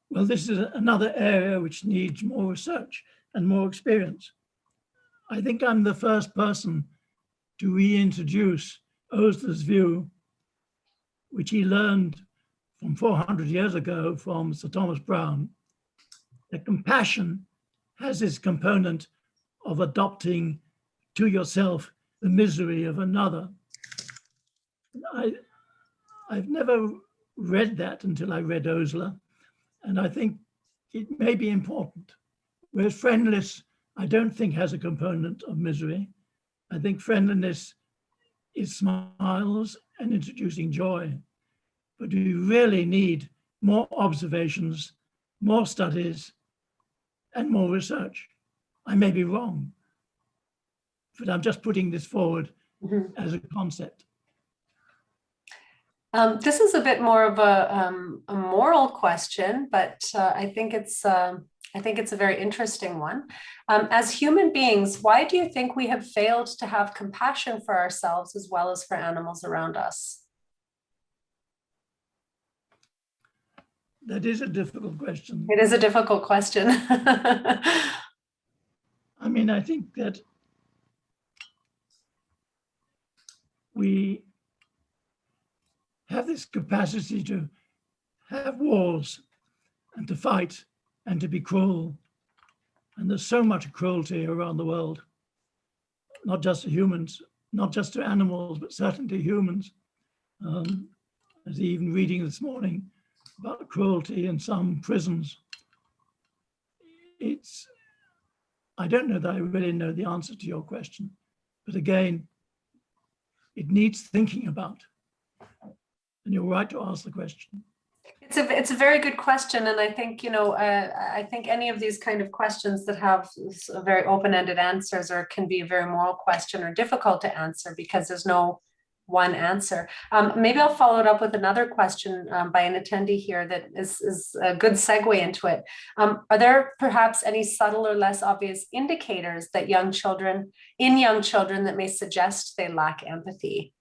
Well, this is another area which needs more research and more experience. I think I'm the first person to reintroduce Osler's view, which he learned from 400 years ago from Sir Thomas Browne, that compassion has this component of adopting to yourself the misery of another. I've never read that until I read Osler, and I think it may be important. Whereas friendliness, I don't think has a component of misery. I think friendliness is smiles and introducing joy. But we really need more observations, more studies, and more research. I may be wrong, but I'm just putting this forward as a concept. This is a bit more of a moral question, but I think it's a very interesting one. As human beings, why do you think we have failed to have compassion for ourselves as well as for animals around us? That is a difficult question. It is a difficult question. I mean, I think that we have this capacity to have wars and to fight and to be cruel. And there's so much cruelty around the world, not just to humans, not just to animals, but certainly to humans. I was even reading this morning about cruelty in some prisons. I don't know that I really know the answer to your question, but again, it needs thinking about. And you're right to ask the question. It's a very good question, and I think I think any of these kind of questions that have very open-ended answers or can be a very moral question are difficult to answer because there's no one answer. Maybe I'll follow it up with another question by an attendee here that is a good segue into it. Are there perhaps any subtle or less obvious indicators that young children that may suggest they lack empathy?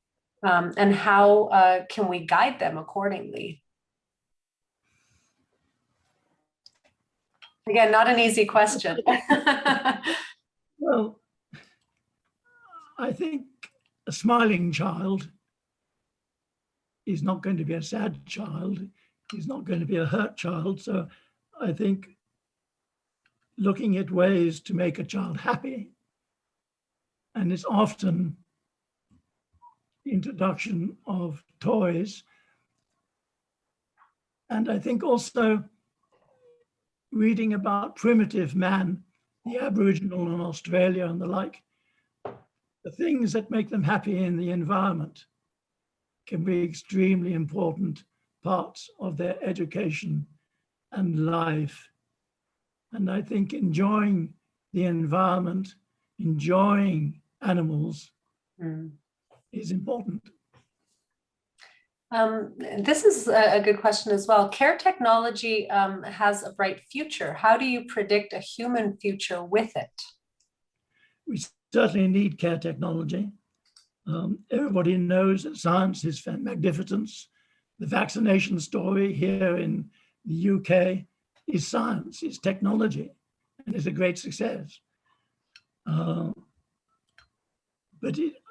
And how can we guide them accordingly? Again, not an easy question. Well, I think a smiling child is not going to be a sad child. He's not going to be a hurt child. So I think looking at ways to make a child happy, and it's often the introduction of toys. And I think also reading about primitive man, the Aboriginal in Australia and the like, the things that make them happy in the environment can be extremely important parts of their education and life. And I think enjoying the environment, enjoying animals is important. This is a good question as well. Care technology has a bright future. How do you predict a human future with it? We certainly need care technology. Everybody knows that science is magnificence. The vaccination story here in the UK is science, is technology, and is a great success. But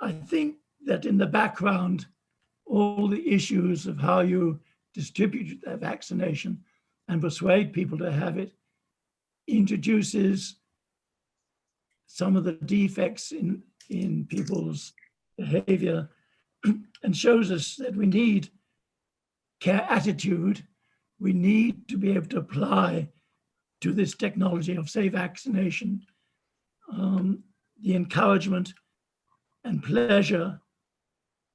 I think that in the background, all the issues of how you distribute that vaccination and persuade people to have it introduces some of the defects in people's behavior and shows us that we need care attitude. We need to be able to apply to this technology of, say, vaccination, the encouragement and pleasure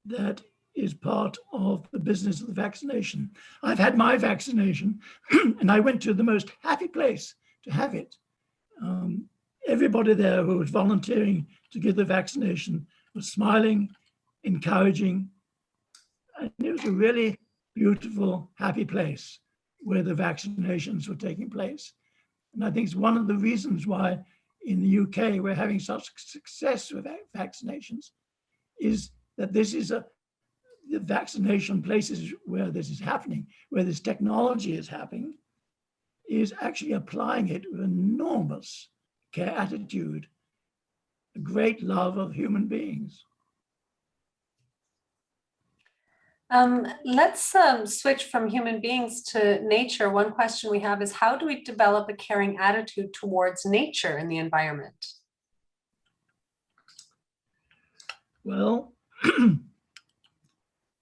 that is part of the business of the vaccination. I've had my vaccination and I went to the most happy place to have it. Everybody there who was volunteering to give the vaccination was smiling, encouraging, and it was a really beautiful, happy place where the vaccinations were taking place. And I think it's one of the reasons why in the UK we're having such success with vaccinations, is that this is the vaccination places where this is happening, where this technology is happening, is actually applying it with enormous care attitude, a great love of human beings. Let's switch from human beings to nature. One question we have is, how do we develop a caring attitude towards nature and the environment? Well,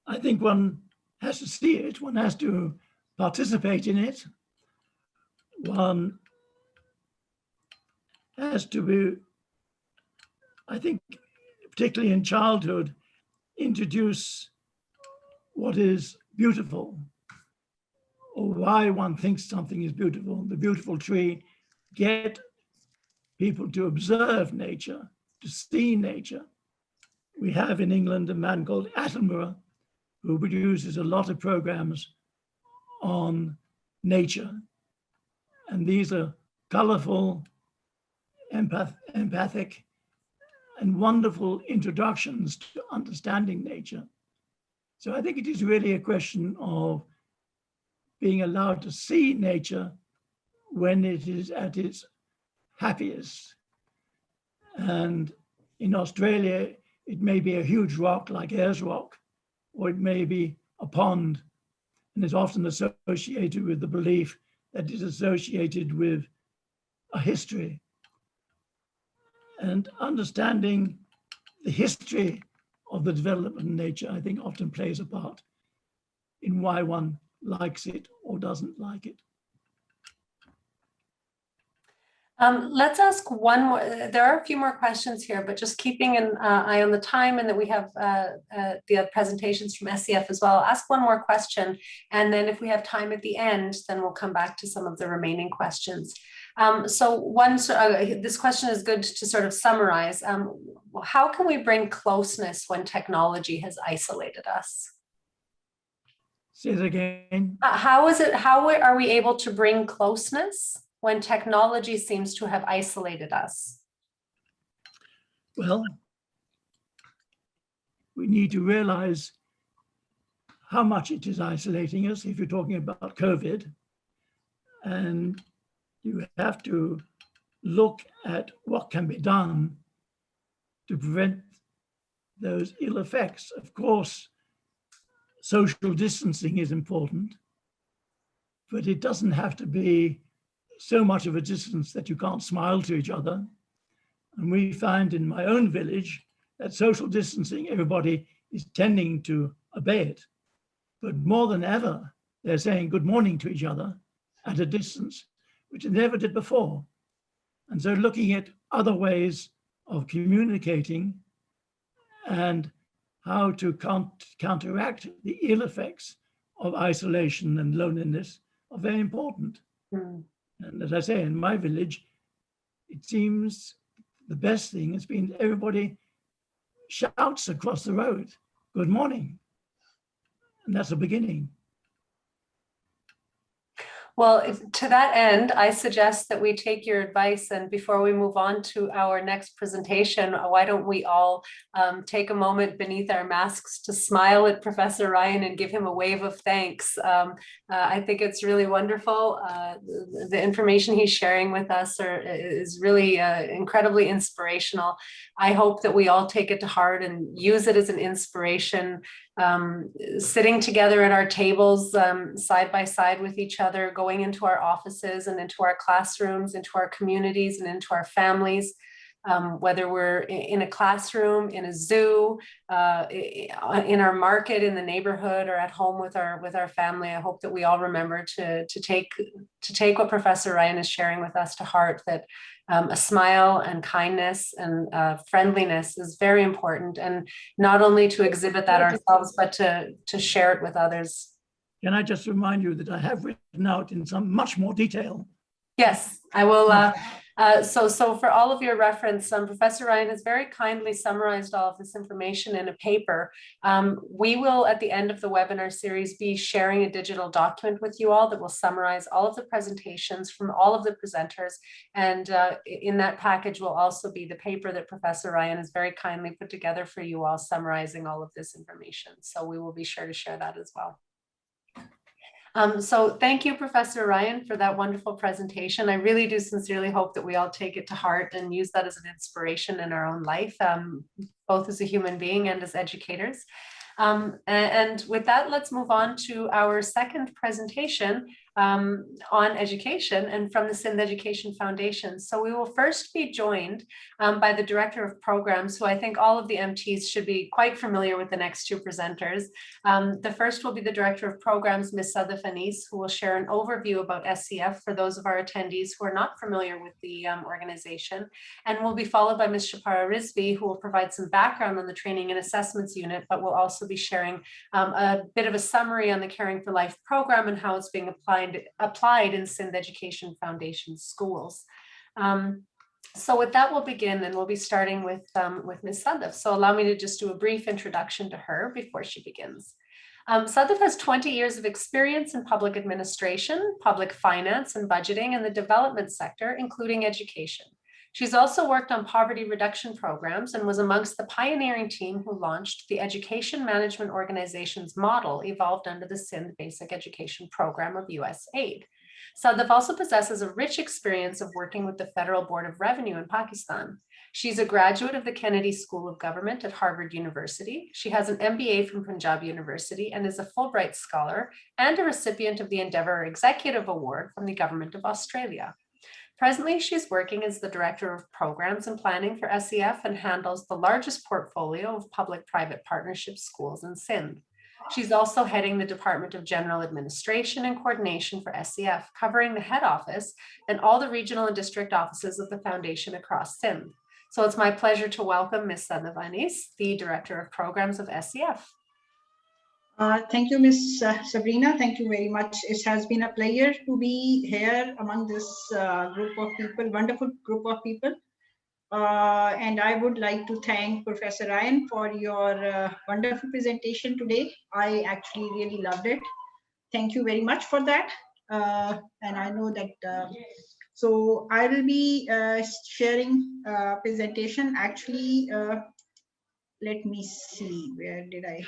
I think one has to see it, one has to participate in it, one has to be, I think, particularly in childhood, introduce what is beautiful or why one thinks something is beautiful, the beautiful tree, get people to observe nature, to see nature. We have in England a man called Attenborough who produces a lot of programs on nature. And these are colorful, empathic, and wonderful introductions to understanding nature. So I think it is really a question of being allowed to see nature when it is at its happiest. And in Australia, it may be a huge rock like Ayers Rock, or it may be a pond, and is often associated with the belief that it is associated with a history. And understanding the history of the development of nature, I think, often plays a part in why one likes it or doesn't like it. Let's ask one more. There are a few more questions here, but just keeping an eye on the time, and that we have the presentations from SCF as well. I'll ask one more question, and then if we have time at the end, then we'll come back to some of the remaining questions. This question is good to sort of summarize. How can we bring closeness when technology has isolated us? Say it again. How are we able to bring closeness when technology seems to have isolated us? Well, we need to realize how much it is isolating us if you're talking about COVID. And you have to look at what can be done to prevent those ill effects. Of course, social distancing is important, but it doesn't have to be so much of a distance that you can't smile to each other. And we find in my own village that social distancing, everybody is tending to obey it. But more than ever, they're saying good morning to each other at a distance, which they never did before. And so looking at other ways of communicating and how to counteract the ill effects of isolation and loneliness are very important. Mm. And as I say, in my village, it seems the best thing has been everybody shouts across the road, good morning. And that's the beginning. Well, to that end, I suggest that we take your advice, and before we move on to our next presentation, why don't we all take a moment beneath our masks to smile at Professor Ryan and give him a wave of thanks. I think it's really wonderful. The information he's sharing with us is really incredibly inspirational. I hope that we all take it to heart and use it as an inspiration. Sitting together at our tables, side by side with each other, going into our offices and into our classrooms, into our communities and into our families. whether we're in a classroom, in a zoo, in our market, in the neighborhood, or at home with our family. I hope that we all remember to take what Professor Ryan is sharing with us to heart, that a smile and kindness and friendliness is very important, and not only to exhibit that ourselves, but to share it with others. Can I just remind you that I have written out in some much more detail? Yes, I will. So for all of your reference, Professor Ryan has very kindly summarized all of this information in a paper. We will, at the end of the webinar series, be sharing a digital document with you all that will summarize all of the presentations from all of the presenters. And in that package will also be the paper that Professor Ryan has very kindly put together for you all, summarizing all of this information. So we will be sure to share that as well. So thank you, Professor Ryan, for that wonderful presentation. I really do sincerely hope that we all take it to heart and use that as an inspiration in our own life, both as a human being and as educators. And with that, let's move on to our second presentation on education, and from the Sindh Education Foundation. So we will first be joined by the Director of Programs, who I think all of the MTs should be quite familiar with the next two presenters. The first will be the Director of Programs, Ms. Sadaf Anis, who will share an overview about SCF for those of our attendees who are not familiar with the organization, and will be followed by Ms. Shapara Rizvi, who will provide some background on the Training and Assessments Unit, but will also be sharing a bit of a summary on the Caring for Life program and how it's being applied in Sindh Education Foundation schools. So with that, we'll begin, and we'll be starting with Ms. Sadaf. So allow me to just do a brief introduction to her before she begins. Sadaf has 20 years of experience in public administration, public finance, and budgeting in the development sector, including education. She's also worked on poverty reduction programs and was amongst the pioneering team who launched the Education Management Organization's model evolved under the Sindh Basic Education Program of USAID. Sadaf also possesses a rich experience of working with the Federal Board of Revenue in Pakistan. She's a graduate of the Kennedy School of Government at Harvard University. She has an MBA from Punjab University and is a Fulbright Scholar and a recipient of the Endeavour Executive Award from the Government of Australia. Presently, she's working as the Director of Programs and Planning for SEF and handles the largest portfolio of public-private partnership schools in Sindh. She's also heading the Department of General Administration and Coordination for SEF, covering the head office and all the regional and district offices of the foundation across Sindh. So it's my pleasure to welcome Ms. Sadaf Anis, the Director of Programs of SEF. Thank you, Ms. Sabrina. Thank you very much. It has been a pleasure to be here among this group of people, wonderful group of people. And I would like to thank Professor Ryan for your wonderful presentation today. I actually really loved it. Thank you very much for that. And I know that, so I will be sharing presentation. Actually, let me see, where did I?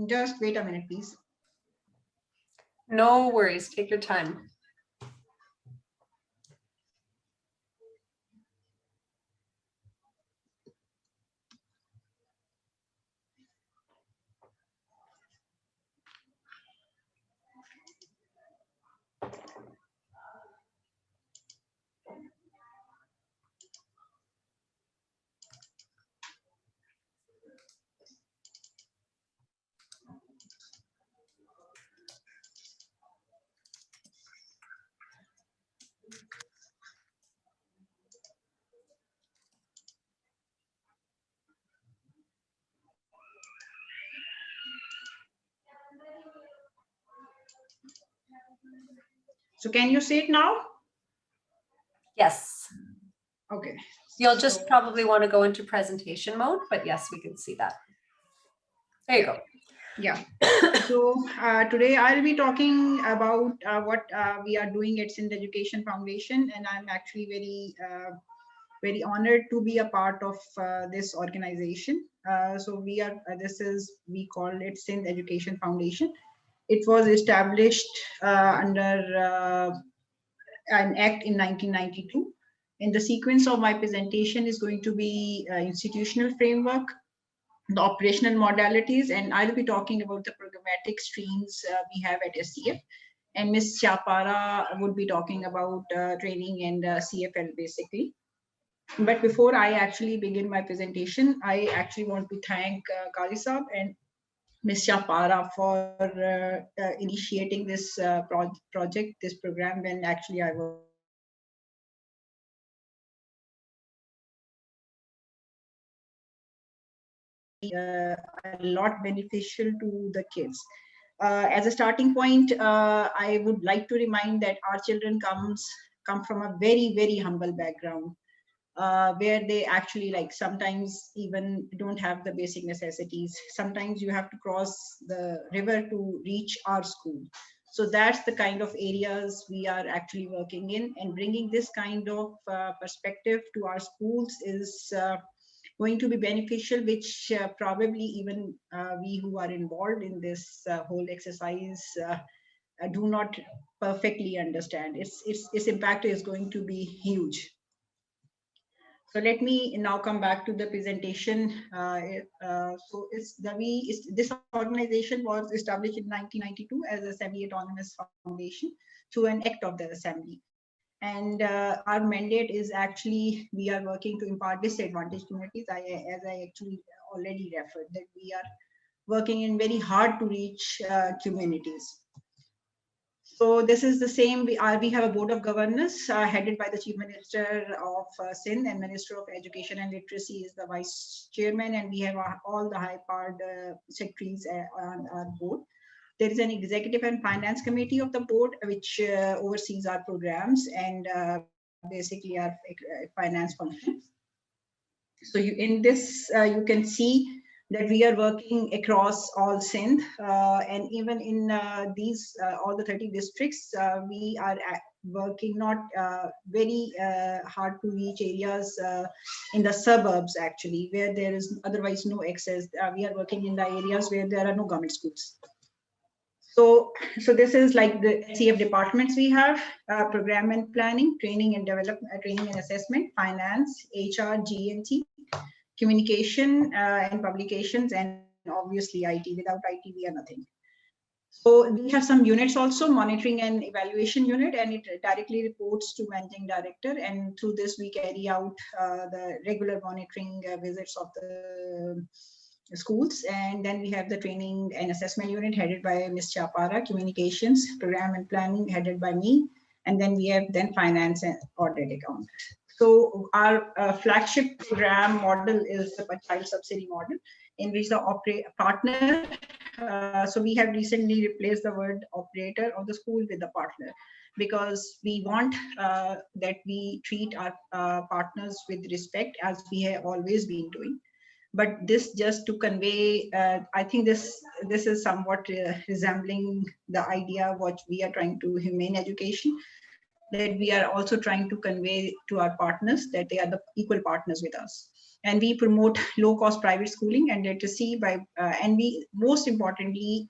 Just wait a minute, please. No worries, take your time. So can you see it now? Yes. Okay. You'll just probably want to go into presentation mode, but yes, we can see that. There you go. Yeah. So today I'll be talking about what we are doing at Sindh Education Foundation, and I'm actually very honored to be a part of this organization. So we call it Sindh Education Foundation. It was established under an act in 1992. And the sequence of my presentation is going to be institutional framework, the operational modalities, and I'll be talking about the programmatic streams we have at SCF. And Ms. Chapara would be talking about training and CFL basically. But before I actually begin my presentation, I actually want to thank Kali Saab and Ms. Chapara for initiating this project, this program, when actually I was a lot beneficial to the kids. As a starting point, I would like to remind that our children come from a very, very humble background, where they actually sometimes even don't have the basic necessities. Sometimes you have to cross the river to reach our school. So that's the kind of areas we are actually working in, and bringing this kind of perspective to our schools is going to be beneficial, which probably even we who are involved in this whole exercise do not perfectly understand. Its impact is going to be huge. So let me now come back to the presentation. So this organization was established in 1992 as a semi-autonomous foundation through an act of the assembly. And our mandate is actually, we are working to impart disadvantaged communities, as I actually already referred, that we are working in very hard to reach communities. So this is the same. We have a board of governors headed by the Chief Minister of Sindh, and Minister of Education and Literacy is the Vice Chairman, and we have all the high-powered secretaries on our board. There is an executive and finance committee of the board, which oversees our programs and basically our finance function. So in this, you can see that we are working across all Sindh, and even in these all the 30 districts, we are working not very hard to reach areas in the suburbs actually, where there is otherwise no access. We are working in the areas where there are no government schools. So this is like the CF departments we have: program and planning, training and development, training and assessment, finance, HR, G&T, communication and publications, and obviously IT. Without IT, we are nothing. So we have some units also, monitoring and evaluation unit, and it directly reports to managing director. And through this, we carry out the regular monitoring visits of the schools. And then we have the training and assessment unit headed by Ms. Chapara, communications, program and planning headed by me. And then we have finance and audit account. So our flagship program model is the child subsidy model, in which the partner, so we have recently replaced the word operator of the school with the partner, because we want that we treat our partners with respect, as we have always been doing. But this just to convey, I think this is somewhat resembling the idea what we are trying to humane education, that we are also trying to convey to our partners that they are the equal partners with us. And we promote low-cost private schooling and literacy by, and we, most importantly,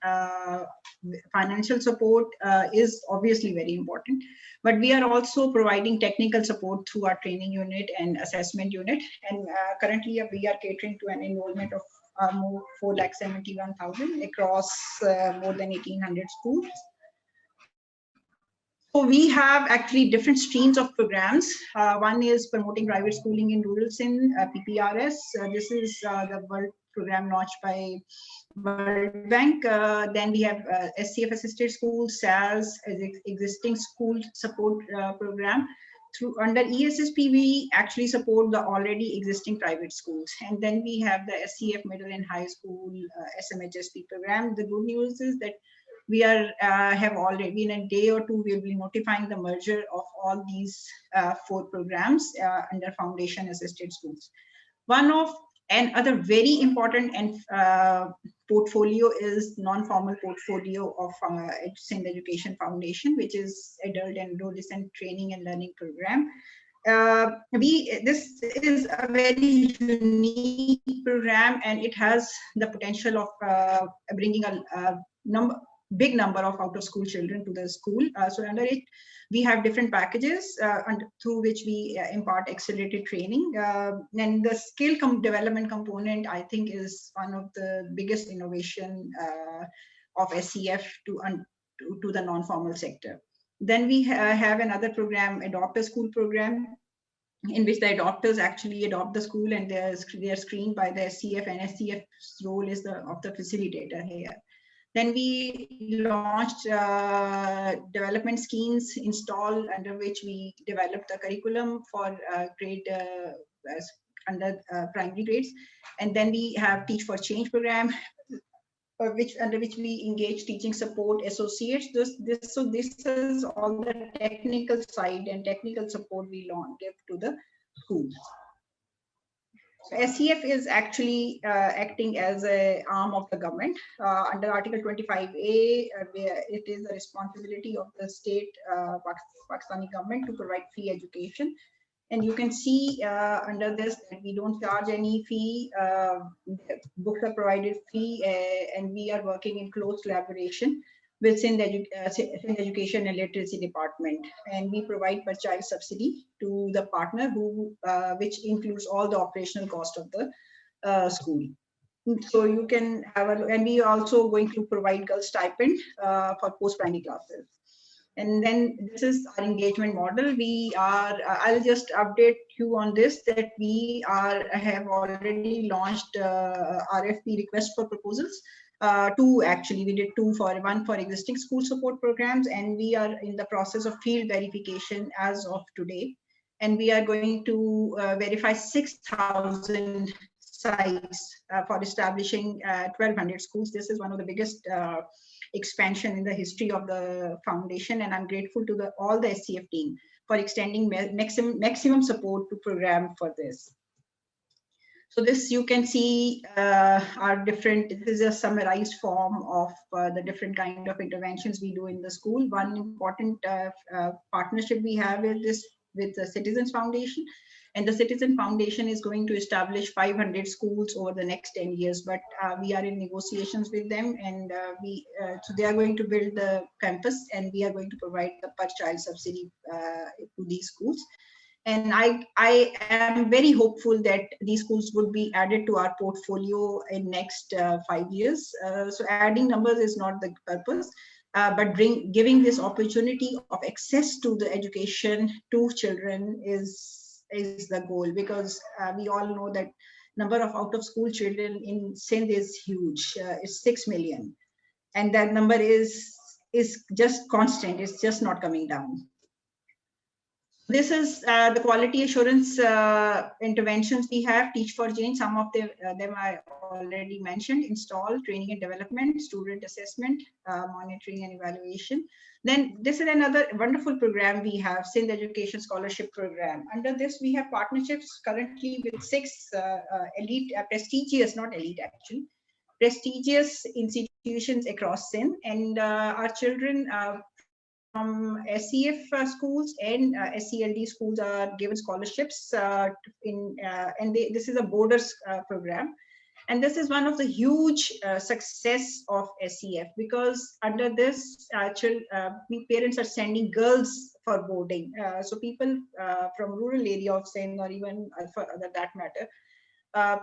financial support is obviously very important, but we are also providing technical support through our training unit and assessment unit. And currently we are catering to an enrollment of 4,71,000 across more than 1,800 schools. So we have actually different streams of programs. One is promoting private schooling in rural Sindh, PPRS. This is the world program launched by World Bank. Then we have SCF assisted schools, SALS, existing school support program. Under ESSP, we actually support the already existing private schools. And then we have the SCF middle and high school SMHSP program. The good news is that we are have already, in a day or two, we'll be notifying the merger of all these 4 programs under foundation assisted schools. One of another very important and portfolio is non-formal portfolio of Sindh Education Foundation, which is adult and adolescent training and learning program. This is a very unique program, and it has the potential of bringing a big number of out-of-school children to the school. So under it, we have different packages through which we impart accelerated training. And the skill development component, I think, is one of the biggest innovation of SEF to the non-formal sector. Then we have another program, Adopt a School program, in which the adopters actually adopt the school, and they are screened by the SCF, and SCF's role is of the facilitator here. Then we launched development schemes installed, under which we developed the curriculum for grade under primary grades. And then we have Teach for Change program, under which we engage teaching support associates. So this is all the technical side and technical support we give to the schools. So SCF is actually acting as an arm of the government under Article 25A, where it is the responsibility of the state Pakistani government to provide free education. And you can see under this that we don't charge any fee. Books are provided free, and we are working in close collaboration with Sindh Education and Literacy Department. And we provide per child subsidy to the partner, which includes all the operational cost of the school. So you can have and we are also going to provide girls stipend for post-primary classes. And then this is our engagement model. We are, I'll just update you on this, that we have already launched RFP, request for proposals. Two actually, we did one for existing school support programs, and we are in the process of field verification as of today. And we are going to verify 6,000 sites for establishing 1,200 schools. This is one of the biggest expansion in the history of the foundation, and I'm grateful to all the SCF team for extending maximum support to program for this. So this you can see are different. This is a summarized form of the different kind of interventions we do in the school. One important partnership we have with the Citizens Foundation. And the Citizen Foundation is going to establish 500 schools over the next 10 years, but we are in negotiations with them, and so they are going to build the campus, and we are going to provide the per child subsidy to these schools. And I am very hopeful that these schools will be added to our portfolio in next 5 years. So adding numbers is not the purpose. But giving this opportunity of access to the education to children is the goal, because we all know that number of out-of-school children in Sindh is huge. It's 6 million, and that number is just constant. It's just not coming down. This is the quality assurance interventions we have. Teach for Change, some of them I already mentioned. Install, training and development, student assessment, monitoring and evaluation. Then this is another wonderful program we have, Sindh Education Scholarship Program. Under this, we have partnerships currently with 6 elite, prestigious, not elite actually, prestigious institutions across Sindh, and our children from SCF schools and SCLD schools are given scholarships this is a borders program. And this is one of the huge success of SCF, because under this parents are sending girls for boarding. So people from rural area of Sindh, or even for that matter,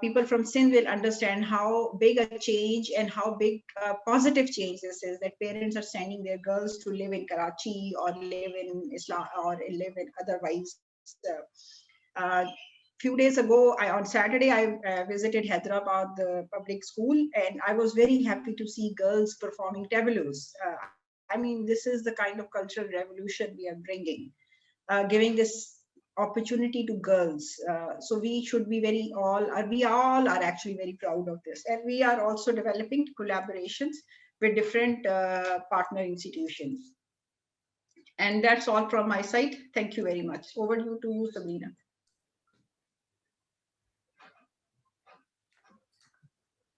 people from Sindh will understand how big a change and how big positive change this is, that parents are sending their girls to live in Karachi or live in Islam or live in otherwise. Few days ago, on Saturday, I visited Hyderabad, the public school, and I was very happy to see girls performing tableaus. I mean, this is the kind of cultural revolution we are bringing, giving this opportunity to girls. So we should be we all are actually very proud of this. And we are also developing collaborations with different partner institutions. And that's all from my side. Thank you very much. Over to you, Sabrina.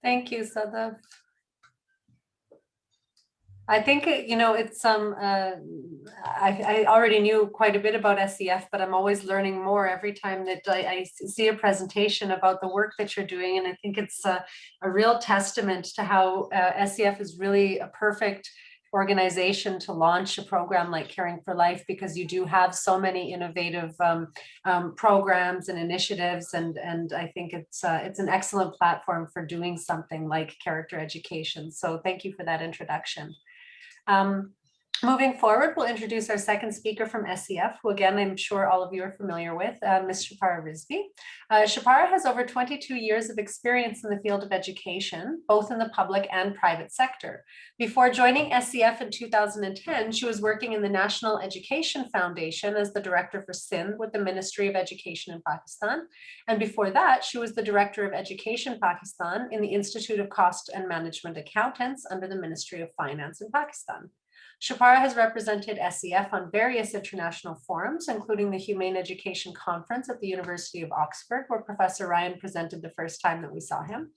Thank you, Sada. I think, it's I already knew quite a bit about SCF, but I'm always learning more every time that I see a presentation about the work that you're doing. And I think it's a real testament to how SCF is really a perfect organization to launch a program like Caring for Life, because you do have so many innovative programs and initiatives, and I think it's an excellent platform for doing something like character education. So thank you for that introduction. Moving forward, we'll introduce our second speaker from SEF, who again, I'm sure all of you are familiar with, Ms. Shapara Rizvi. Shapara has over 22 years of experience in the field of education, both in the public and private sector. Before joining SEF in 2010, she was working in the National Education Foundation as the director for Sindh with the Ministry of Education in Pakistan. And before that, she was the director of Education Pakistan in the Institute of Cost and Management Accountants under the Ministry of Finance in Pakistan. Shapara has represented SEF on various international forums, including the Humane Education Conference at the University of Oxford, where Professor Ryan presented the first time that we saw him,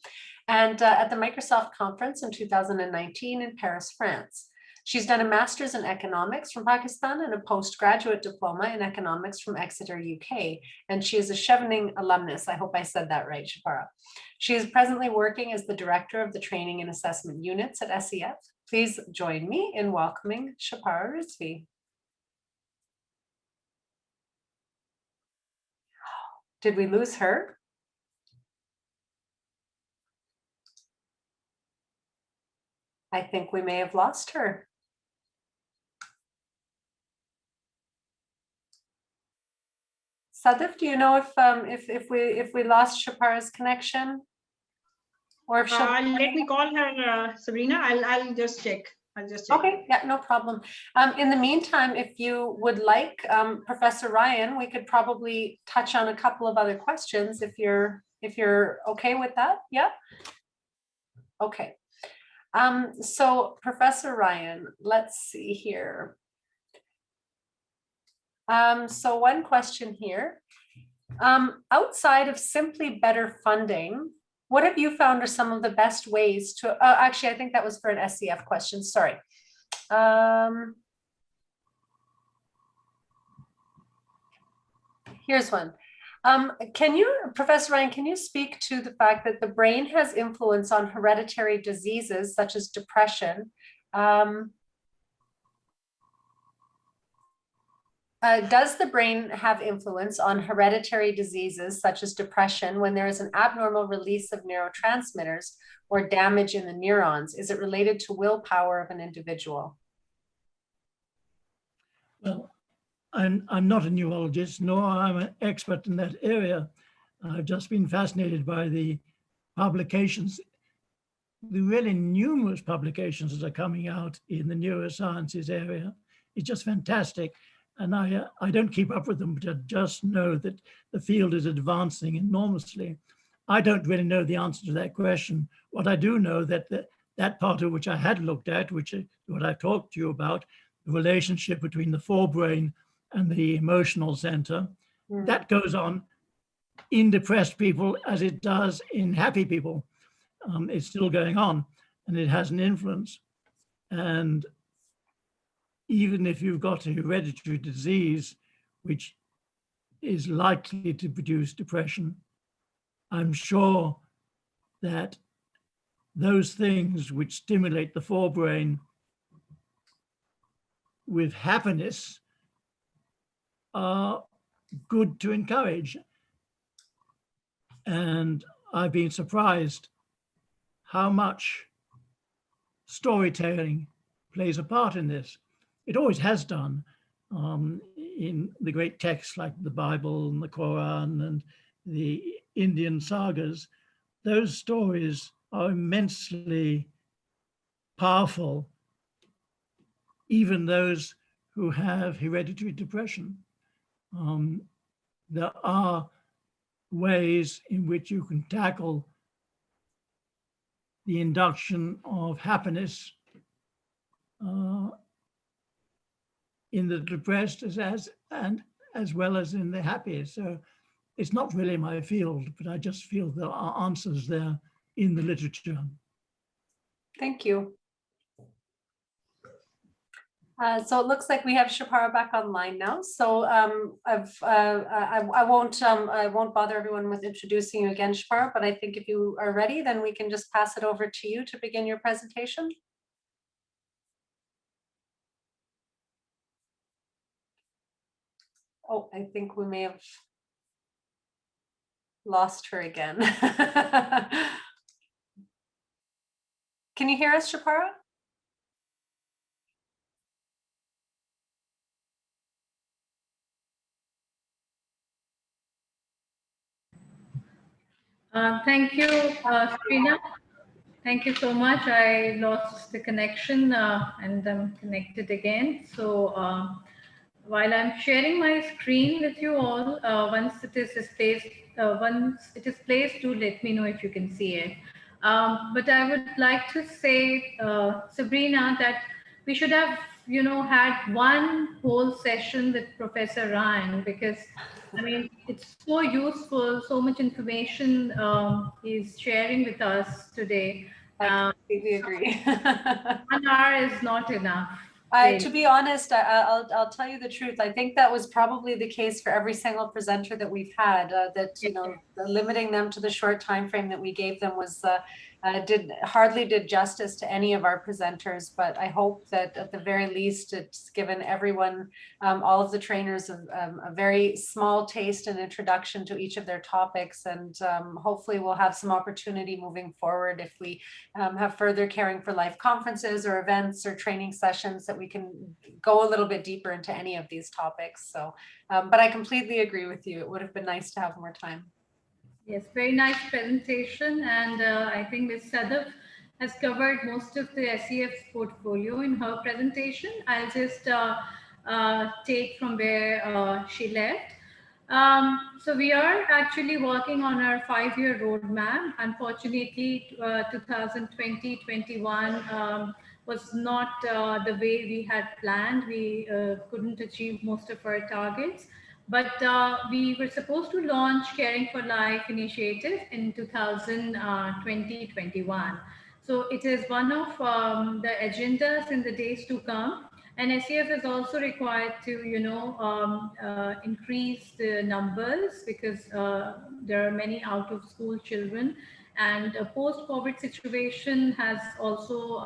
and at the Microsoft Conference in 2019 in Paris, France. She's done a master's in economics from Pakistan and a postgraduate diploma in economics from Exeter, UK. And she is a Chevening alumnus. I hope I said that right, Shapara. She is presently working as the director of the training and assessment units at SEF. Please join me in welcoming Shapara Rizvi. Did we lose her? I think we may have lost her. Sadif, do you know if we lost Shapara's connection, or if she'll... let me call her, Sabrina. I'll just check. Okay, yeah, no problem. In the meantime, if you would like, Professor Ryan, we could probably touch on a couple of other questions if you're okay with that. Yeah. Okay. So Professor Ryan, let's see here. So one question here. Outside of simply better funding, what have you found are some of the best ways to, actually, I think that was for an SEF question, sorry. Here's one. Professor Ryan, can you speak to the fact that the brain has influence on hereditary diseases such as depression? Does the brain have influence on hereditary diseases such as depression when there is an abnormal release of neurotransmitters or damage in the neurons? Is it related to willpower of an individual? Well, I'm not a neurologist, nor I'm an expert in that area. I've just been fascinated by the publications, the really numerous publications that are coming out in the neurosciences area. It's just fantastic. And I don't keep up with them, but I just know that the field is advancing enormously. I don't really know the answer to that question. What I do know that that part of which I had looked at, which is what I talked to you about, the relationship between the forebrain and the emotional center, that goes on in depressed people as it does in happy people. It's still going on, and it has an influence. And even if you've got a hereditary disease, which is likely to produce depression, I'm sure that those things which stimulate the forebrain with happiness are good to encourage. And I've been surprised how much storytelling plays a part in this. It always has done in the great texts like the Bible and the Quran and the Indian sagas. Those stories are immensely powerful, even those who have hereditary depression. There are ways in which you can tackle the induction of happiness in the depressed as well as in the happy. So it's not really my field, but I just feel there are answers there in the literature. Thank you. So it looks like we have Shapara back online now. So I won't bother everyone with introducing you again, Shapara, but I think if you are ready, then we can just pass it over to you to begin your presentation. Oh, I think we may have lost her again. Can you hear us, Shapara? Thank you, Sabrina. Thank you so much. I lost the connection and I'm connected again. So while I'm sharing my screen with you all, once it is placed, do let me know if you can see it. But I would like to say, Sabrina, that we should have, had one whole session with Professor Ryan, because I mean, it's so useful, so much information he's sharing with us today. I completely agree. 1 hour is not enough. To be honest, I'll tell you the truth. I think that was probably the case for every single presenter that we've had. Limiting them to the short time frame that we gave them was hardly did justice to any of our presenters. But I hope that at the very least, it's given everyone, all of the trainers, a very small taste and introduction to each of their topics, and hopefully we'll have some opportunity moving forward if we have further Caring for Life conferences or events or training sessions that we can go a little bit deeper into any of these topics. So, but I completely agree with you. It would have been nice to have more time. Yes, very nice presentation. And I think Ms. Sadaf has covered most of the SEF's portfolio in her presentation. I'll just take from where she left. So we are actually working on our 5-year roadmap. Unfortunately, 2020-21 was not the way we had planned. We couldn't achieve most of our targets. But we were supposed to launch Caring for Life initiative in 2020-21. So it is one of the agendas in the days to come. And SEF is also required to, increase the numbers, because there are many out of school children, and a post-COVID situation has also,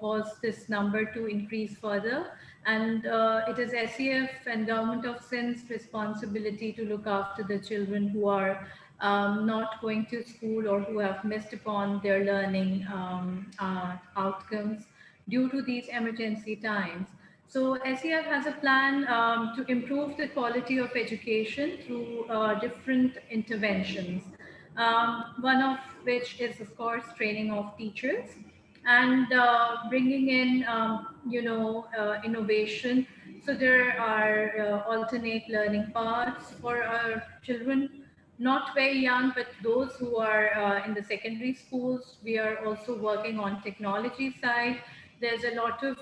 caused this number to increase further. And it is SEF and Government of Sindh's responsibility to look after the children who are not going to school or who have missed upon their learning outcomes due to these emergency times. So SEF has a plan to improve the quality of education through different interventions. One of which is, of course, training of teachers, and bringing in, innovation. So there are alternate learning paths for our children, not very young, but those who are in the secondary schools. We are also working on technology side. There's a lot of,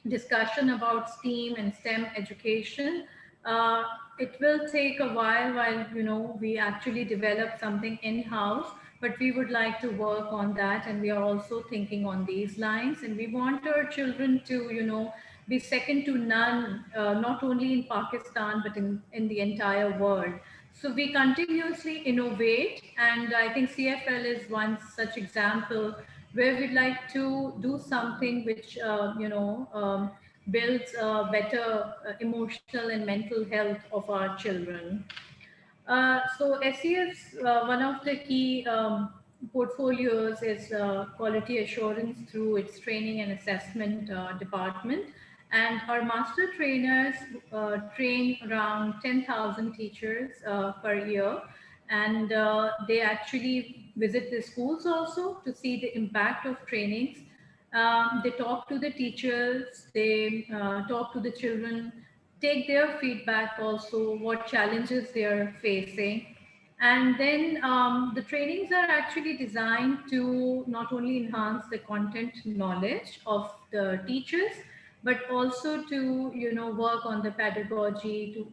discussion about STEAM and STEM education. It will take a while, we actually develop something in-house, but we would like to work on that, and we are also thinking on these lines. And we want our children to, be second to none, not only in Pakistan, but in the entire world. So we continuously innovate, and I think CFL is one such example where we'd like to do something which, builds better emotional and mental health of our children. So SEF's one of the key portfolios is quality assurance through its training and assessment department. And our master trainers train around 10,000 teachers per year. And they actually visit the schools also to see the impact of trainings. They talk to the teachers, they talk to the children, take their feedback also, what challenges they are facing. And then the trainings are actually designed to not only enhance the content knowledge of the teachers, but also to, work on the pedagogy, to,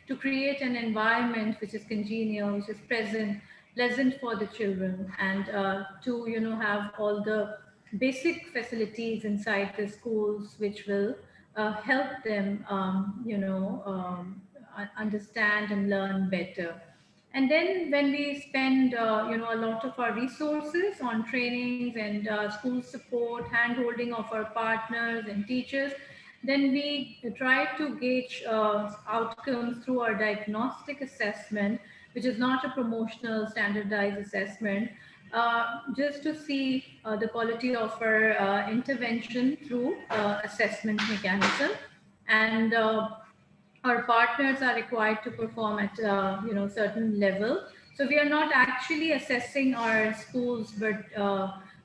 to create an environment which is congenial, which is pleasant for the children, and to, have all the basic facilities inside the schools which will help them, understand and learn better. And then when we spend, a lot of our resources on trainings and school support, hand-holding of our partners and teachers, then we try to gauge outcomes through our diagnostic assessment, which is not a promotional standardized assessment, just to see the quality of our intervention through assessment mechanism. And our partners are required to perform at certain level. So we are not actually assessing our schools, but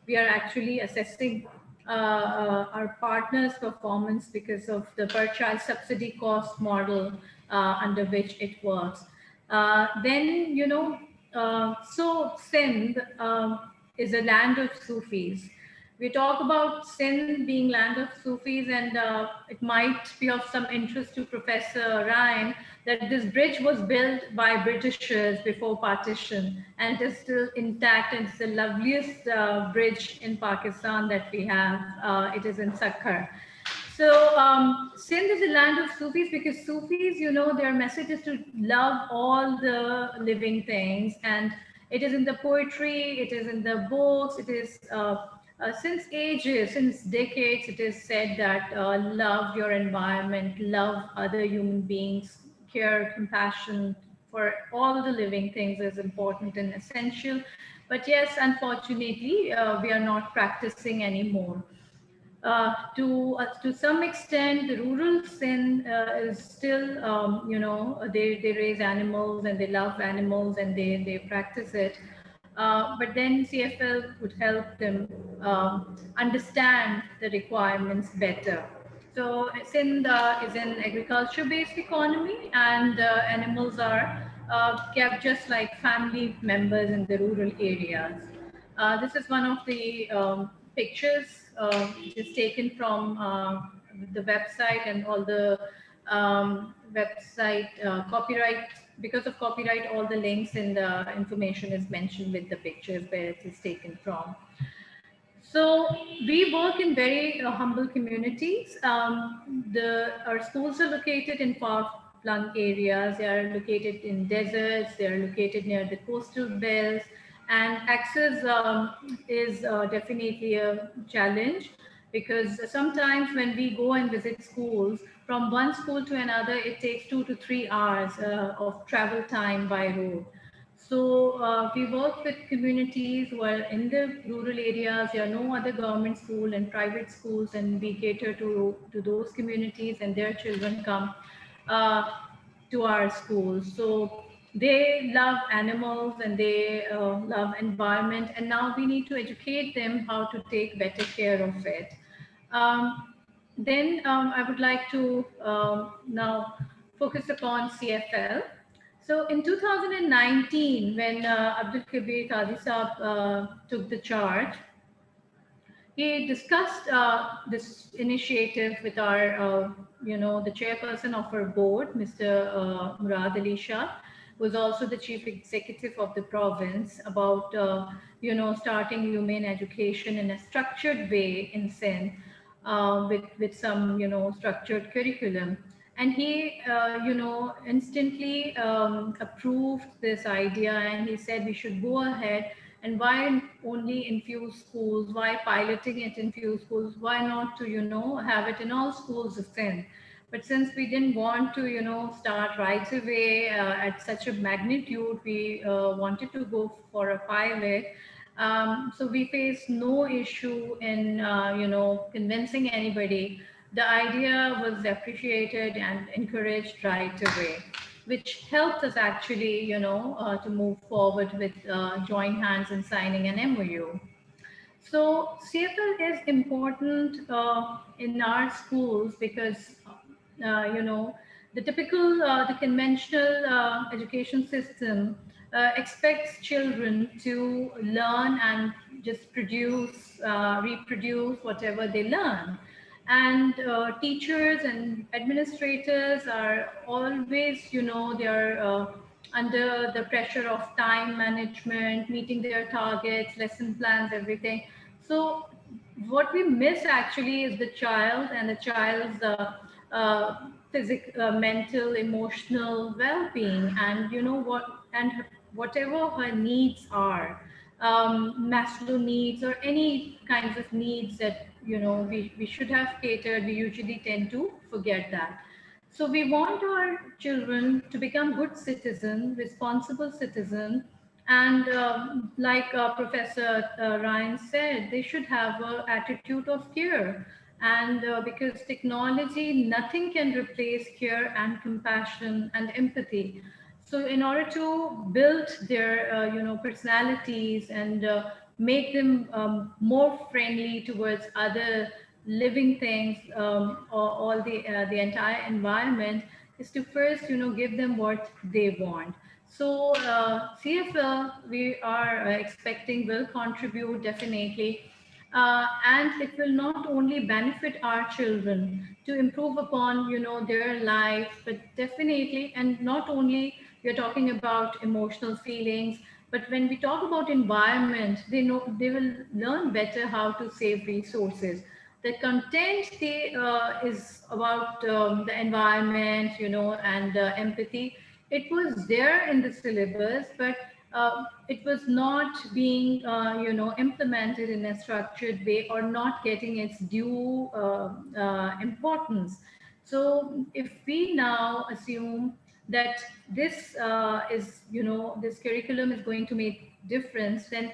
we are actually assessing our partners' performance because of the per child subsidy cost model under which it works. So Sindh is a land of Sufis. We talk about Sindh being land of Sufis, and it might be of some interest to Professor Ryan that this bridge was built by Britishers before partition, and it is still intact, and it's the loveliest bridge in Pakistan that we have. It is in Sakkar. So Sindh is a land of Sufis because Sufis, their message is to love all the living things, and it is in the poetry, it is in the books, it is since ages, since decades, it is said that love your environment, love other human beings, care, compassion for all the living things is important and essential. But yes, unfortunately, we are not practicing anymore. To some extent, the rural Sindh is still, they raise animals and they love animals and they practice it. But then CFL would help them understand the requirements better. So Sindh is an agriculture-based economy, and animals are kept just like family members in the rural areas. This is one of the pictures which is taken from the website, and all the website copyright, because of copyright, all the links and the information is mentioned with the pictures where it is taken from. So we work in very humble communities. Our schools are located in far-flung areas. They are located in deserts. They are located near the coastal belts, and access is definitely a challenge, because sometimes when we go and visit schools, from one school to another, it takes 2 to 3 hours of travel time by road. So we work with communities who are in the rural areas. There are no other government school and private schools, and we cater to those communities, and their children come to our schools. So they love animals and they love environment, and now we need to educate them how to take better care of it. Then I would like to now focus upon CFL. So in 2019, when Abdul Kabir Qazi Saab took the charge, he discussed this initiative with our, the chairperson of our board, Mr. Murad Ali Shah, who is also the chief executive of the province, about, starting humane education in a structured way in Sindh, with some, structured curriculum. And he, instantly approved this idea, and he said we should go ahead. And why only in few schools? Why piloting it in few schools? Why not to, have it in all schools of Sindh? But since we didn't want to, start right away at such a magnitude, we wanted to go for a pilot. So we faced no issue in, convincing anybody. The idea was appreciated and encouraged right away, which helped us actually, to move forward with join hands and signing an MOU. So CFL is important in our schools because, the typical, the conventional education system expects children to learn and just reproduce whatever they learn. And teachers and administrators are always, they are under the pressure of time management, meeting their targets, lesson plans, everything. So what we miss actually is the child and the child's physical, mental, emotional well-being, and and whatever her needs are, Maslow needs or any kinds of needs that, we should have catered, we usually tend to forget that. So we want our children to become good citizens, responsible citizens, and like Professor Ryan said, they should have an attitude of care. And because technology, nothing can replace care and compassion and empathy. So in order to build their, personalities and make them more friendly towards other living things, or all the entire environment, is to first, give them what they want. So CFL, we are expecting, will contribute definitely, and it will not only benefit our children to improve upon, their life, but definitely, and not only we're talking about emotional feelings, but when we talk about environment, they will learn better how to save resources. The content is about the environment, and empathy. It was there in the syllabus, but it was not being, implemented in a structured way, or not getting its due importance. So if we now assume that this this curriculum is going to make difference, then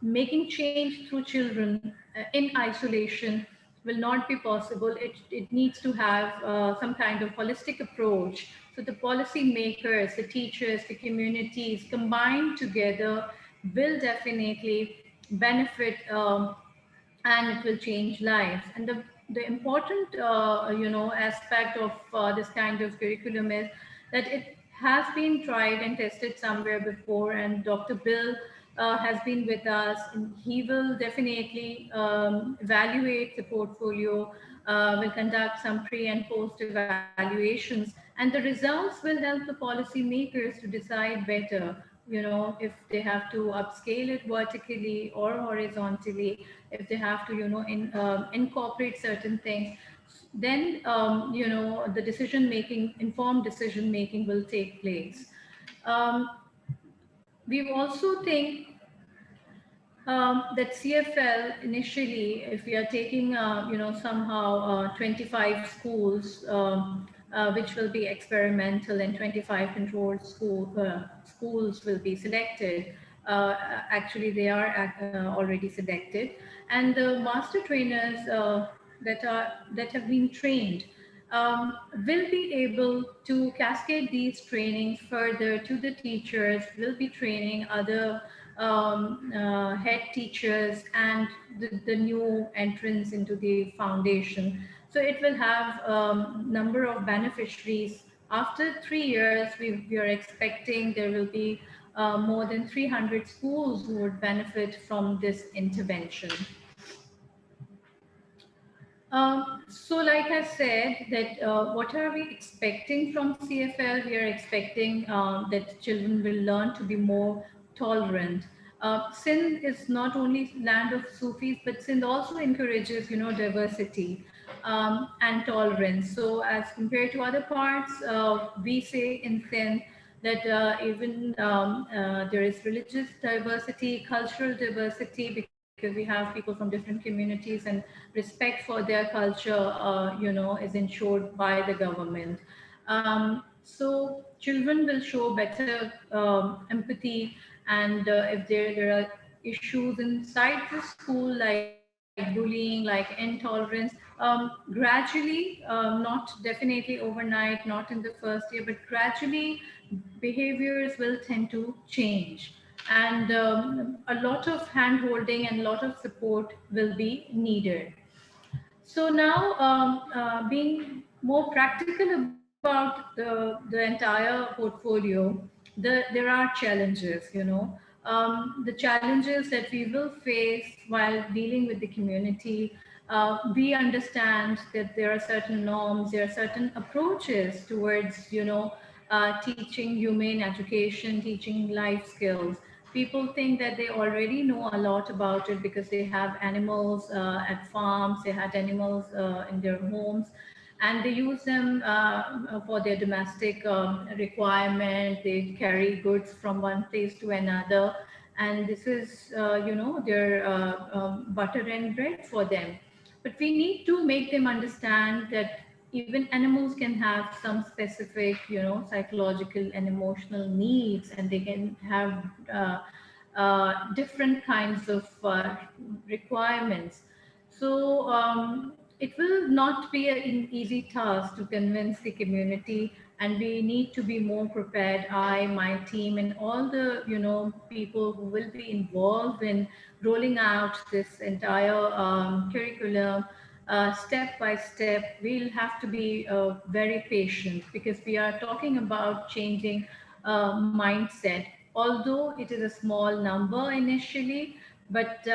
making change through children in isolation will not be possible. It needs to have some kind of holistic approach. So the policy makers, the teachers, the communities combined together will definitely benefit, and it will change lives. And the important aspect of this kind of curriculum is that it has been tried and tested somewhere before, and Dr. Bill has been with us, and he will definitely evaluate the portfolio, will conduct some pre and post evaluations, and the results will help the policy makers to decide better, if they have to upscale it vertically or horizontally, if they have to, incorporate certain things. Then, the decision making, informed decision making will take place. um, we also think that CFL initially, if we are taking, somehow 25 schools, which will be experimental, and 25 controlled schools will be selected. Actually, they are already selected, and the master trainers that have been trained will be able to cascade these trainings further to the teachers, will be training other head teachers and the new entrants into the foundation. So it will have number of beneficiaries. After 3 years, we are expecting there will be more than 300 schools who would benefit from this intervention. So like I said, that what are we expecting from CFL? We are expecting that children will learn to be more tolerant. Sindh is not only land of Sufis, but Sindh also encourages, diversity and tolerance. So as compared to other parts, we say in Sindh that even there is religious diversity, cultural diversity, because we have people from different communities, and respect for their culture, is ensured by the government. So children will show better empathy, and if there are issues inside the school, like bullying, like intolerance, gradually, not definitely overnight, not in the first year, but gradually behaviors will tend to change, and a lot of hand holding and a lot of support will be needed. So now, being more practical about the entire portfolio, there are challenges, the challenges that we will face while dealing with the community. We understand that there are certain norms, there are certain approaches towards, teaching humane education, teaching life skills. People think that they already know a lot about it because they have animals at farms, they had animals in their homes. and they use them for their domestic requirement. They carry goods from one place to another, and this is, their butter and bread for them. But we need to make them understand that even animals can have some specific, psychological and emotional needs, and they can have different kinds of requirements. So it will not be an easy task to convince the community, and we need to be more prepared. I, my team, and all the people who will be involved in rolling out this entire curriculum step by step. We'll have to be very patient, because we are talking about changing mindset. Although it is a small number initially, but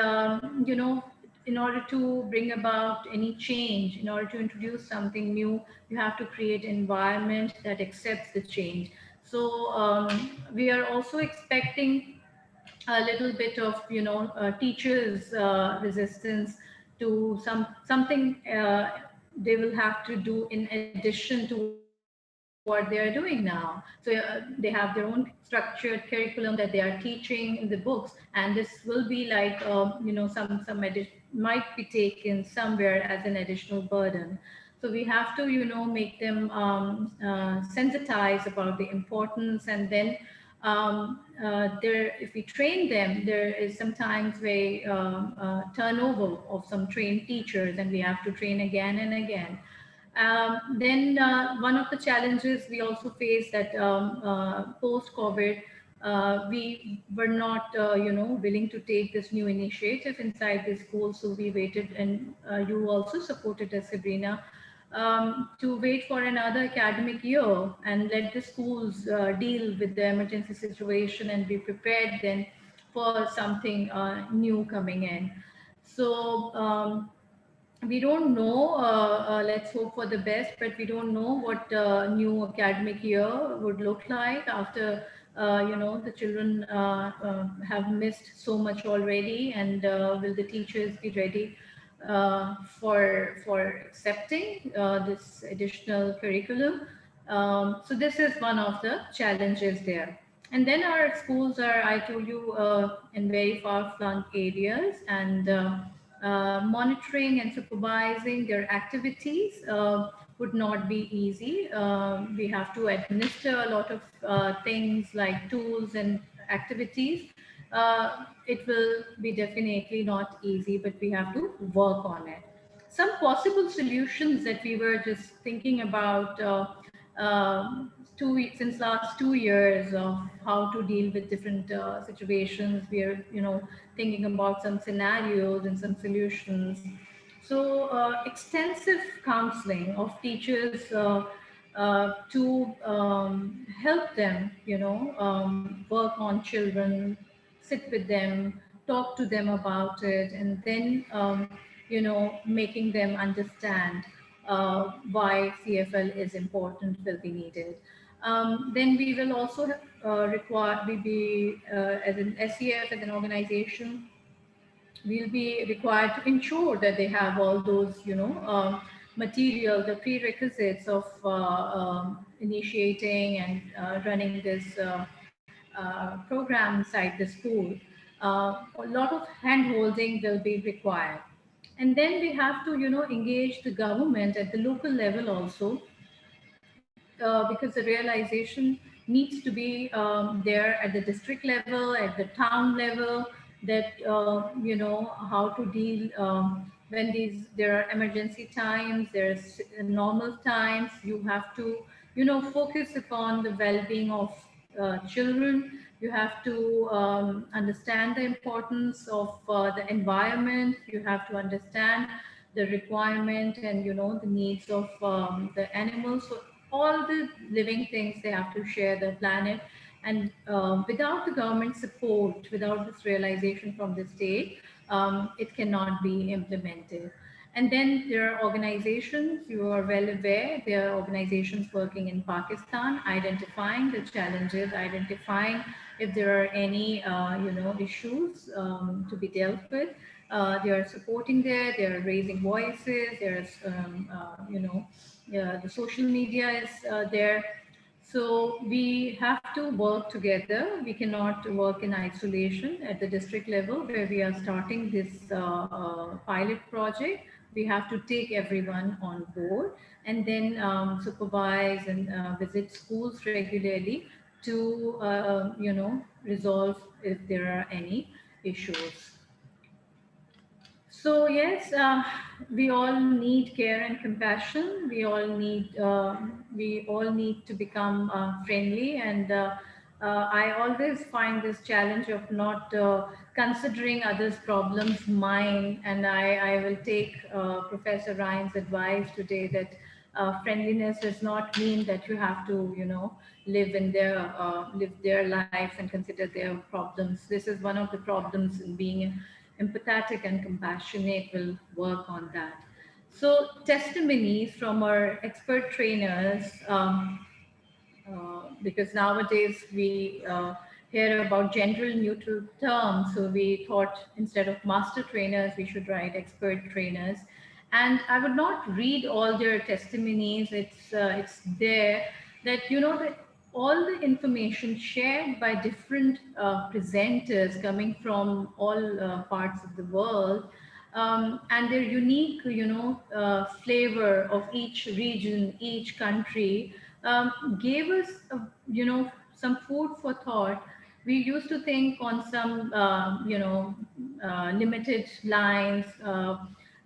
in order to bring about any change, in order to introduce something new, you have to create an environment that accepts the change. So we are also expecting a little bit of teachers resistance to something they will have to do in addition to what they are doing now. So they have their own structured curriculum that they are teaching in the books, and this will be like might be taken somewhere as an additional burden. So we have to make them sensitize about the importance, and then if we train them, there is sometimes a turnover of some trained teachers, and we have to train again and again. Then one of the challenges we also face that post-COVID, we were not, willing to take this new initiative inside the school. So we waited, and you also supported us, Sabrina, to wait for another academic year and let the schools deal with the emergency situation and be prepared then for something new coming in. So we don't know, let's hope for the best, but we don't know what new academic year would look like after the children have missed so much already, and will the teachers be ready for accepting this additional curriculum. So this is one of the challenges there. And then our schools are, I told you, in very far-flung areas, and monitoring and supervising their activities would not be easy. We have to administer a lot of things like tools and activities. It will be definitely not easy, but we have to work on it. Some possible solutions that we were just thinking about since last 2 years of how to deal with different situations. We are, thinking about some scenarios and some solutions. So extensive counseling of teachers to help them, work on children, sit with them, talk to them about it, and then, making them understand why CFL is important will be needed. Then we will also as an SEF, as an organization, we'll be required to ensure that they have all those, material, the prerequisites of initiating and running this program inside the school. A lot of hand-holding will be required. And then we have to, engage the government at the local level also, because the realization needs to be there at the district level, at the town level, that how to deal when there are emergency times, there's normal times. You have to focus upon the well-being of children. You have to understand the importance of the environment. You have to understand the requirement and the needs of the animals. So all the living things, they have to share the planet. And without the government support, without this realization from the state, it cannot be implemented. And then there are organizations, you are well aware, there are organizations working in Pakistan, identifying the challenges, identifying if there are any, issues to be dealt with. They are supporting there, they are raising voices, there's, the social media is there. So we have to work together. We cannot work in isolation at the district level where we are starting this pilot project. We have to take everyone on board and then supervise and visit schools regularly to, resolve if there are any issues. So yes, we all need care and compassion. We all need to become friendly, and I always find this challenge of not considering others' problems mine. And I will take Professor Ryan's advice today that friendliness does not mean that you have to, live their life and consider their problems. This is one of the problems in being empathetic and compassionate will work on that. So testimonies from our expert trainers, because nowadays we hear about general neutral terms. So we thought instead of master trainers, we should write expert trainers. And I would not read all their testimonies. It's there that that all the information shared by different presenters coming from all parts of the world, and their unique, flavor of each region, each country, gave us, some food for thought. We used to think on some, limited lines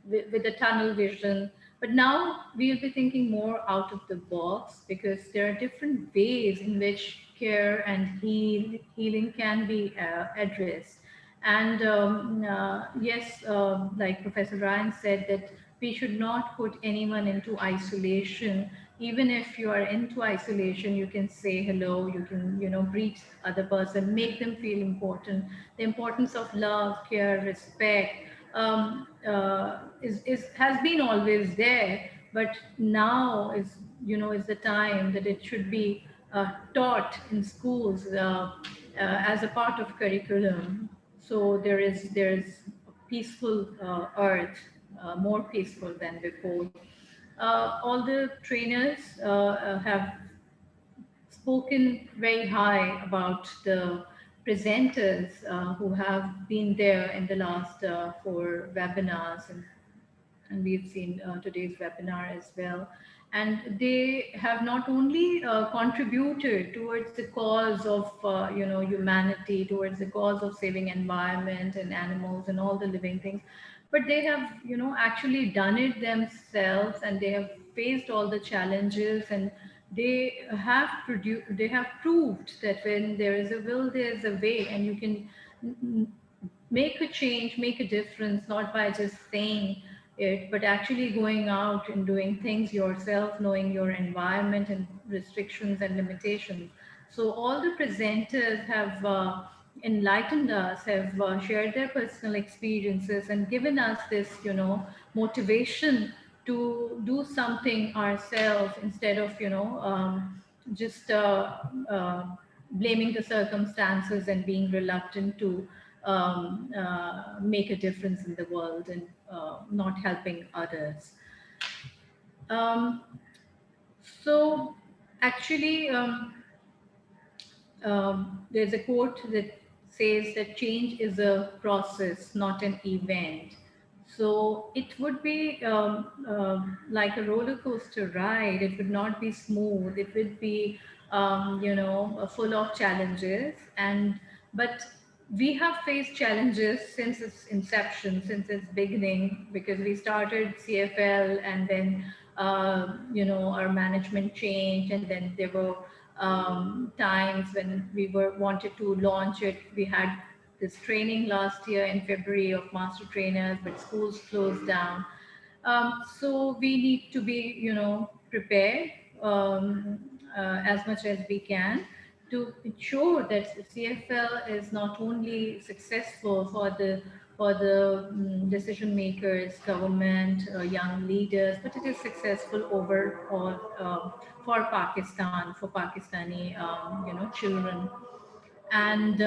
with the tunnel vision. But now we'll be thinking more out of the box because there are different ways in which care and healing can be addressed. And yes, like Professor Ryan said, that we should not put anyone into isolation. Even if you are into isolation, you can say hello, you can, greet other person, make them feel important. The importance of love, care, respect has been always there, but now is the time that it should be taught in schools as a part of curriculum. So there's a peaceful earth, more peaceful than before. All the trainers have spoken very high about the presenters who have been there in the last 4 webinars, and we've seen today's webinar as well. And they have not only contributed towards the cause of humanity, towards the cause of saving environment and animals and all the living things, but they have actually done it themselves, and they have faced all the challenges, and they have proved that when there is a will, there is a way, and you can make a change, make a difference, not by just saying it, but actually going out and doing things yourself, knowing your environment and restrictions and limitations. So all the presenters have enlightened us, have shared their personal experiences and given us this, motivation to do something ourselves instead of, just blaming the circumstances and being reluctant to make a difference in the world and not helping others. Um, so actually, there's a quote that says that change is a process, not an event. So it would be like a roller coaster ride. It would not be smooth. It would be, full of challenges. But we have faced challenges since its inception, since its beginning, because we started CFL, and then our management changed, and then there were times when we wanted to launch it. We had this training last year in February of master trainers, but schools closed down. So we need to be, prepared as much as we can to ensure that CFL is not only successful for the decision makers, government, young leaders, but it is successful overall for Pakistan, for Pakistani children. And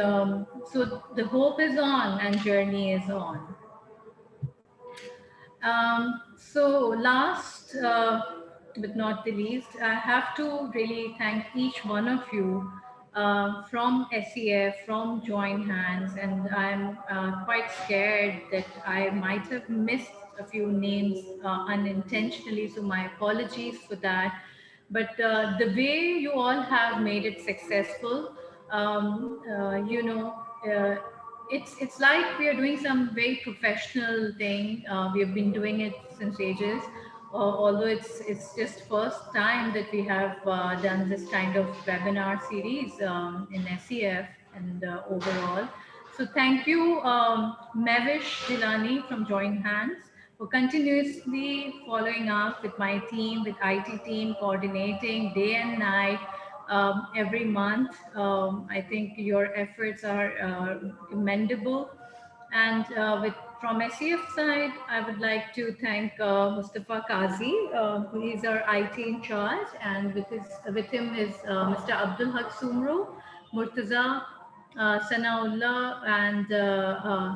so the hope is on and journey is on. So last but not the least, I have to really thank each one of you from SEF, from Join Hands, and I'm quite scared that I might have missed a few names unintentionally, so my apologies for that. But the way you all have made it successful, you know, it's like we are doing some very professional thing. We have been doing it since ages, although it's just first time that we have done this kind of webinar series in SEF and overall. So thank you, Mavish Dilani from Join Hands, for continuously following up with my team, with IT team, coordinating day and night every month. I think your efforts are commendable. And from SEF side, I would like to thank Mustafa Kazi, who is our IT in charge, and with him is Mr. Abdul Haq Sumru, Murtaza, Sanaullah, and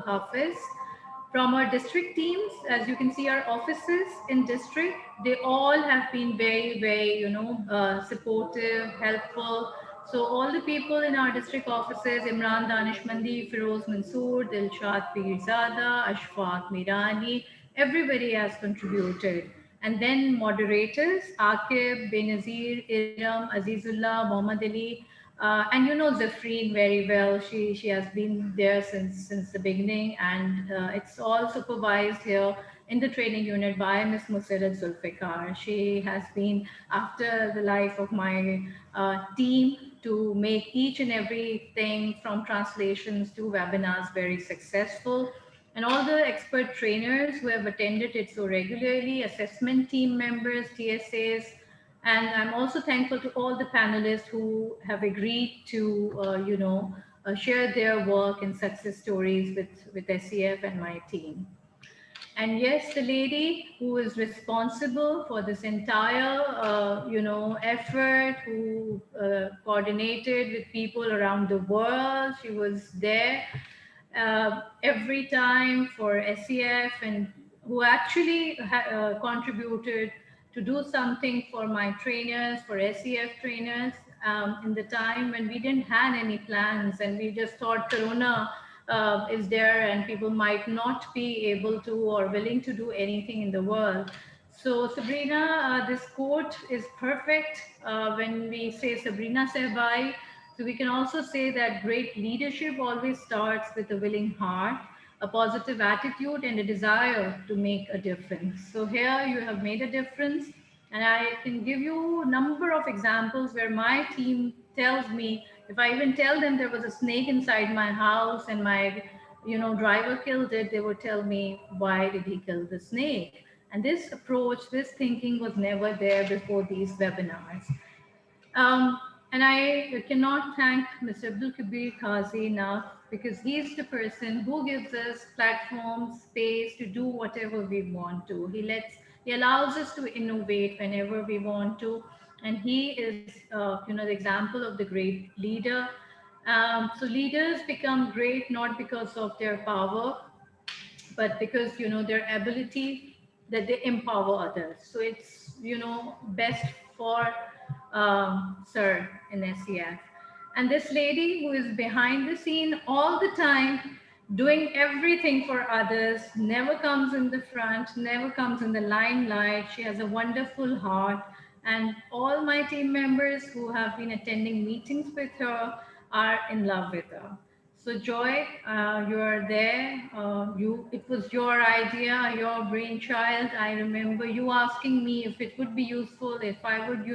Hafiz. From our district teams, as you can see, our offices in district, they all have been very, very, supportive, helpful. So all the people in our district offices, Imran Danishmandi, Firoz Mansoor, Dilshad Pirzada, Ashfaq Mirani, everybody has contributed. And then moderators, Akib, Benazir, Iram, Azizullah, Mohammad Ali, and you know Zafreen very well. She has been there since the beginning, and it's all supervised here in the training unit by Ms. Musairat Zulfikar. She has been after the life of my team to make each and everything from translations to webinars very successful. And all the expert trainers who have attended it so regularly, assessment team members, TSAs, and I'm also thankful to all the panelists who have agreed to, share their work and success stories with SEF and my team. And yes, the lady who is responsible for this entire, effort, who coordinated with people around the world, she was there every time for SEF, and who actually contributed to do something for my trainers, for SEF trainers, in the time when we didn't have any plans and we just thought Corona is there and people might not be able to or willing to do anything in the world. So Sabrina, this quote is perfect when we say Sabrina Sehbai. So we can also say that great leadership always starts with a willing heart, a positive attitude, and a desire to make a difference. So here you have made a difference. And I can give you a number of examples where my team tells me, if I even tell them there was a snake inside my house and my driver killed it, they would tell me, why did he kill the snake? And this approach, this thinking was never there before these webinars. And I cannot thank Mr. Abdul Kabir Qazi enough, because he's the person who gives us platform, space to do whatever we want to. He allows us to innovate whenever we want to. And he is, the example of the great leader. So leaders become great not because of their power, but because their ability that they empower others. So it's best for sir in SEF. And this lady who is behind the scene all the time doing everything for others, never comes in the front, never comes in the limelight. She has a wonderful heart, and all my team members who have been attending meetings with her are in love with her. So Joy, you are there. It was your idea, your brainchild. I remember you asking me if it would be useful, if I would,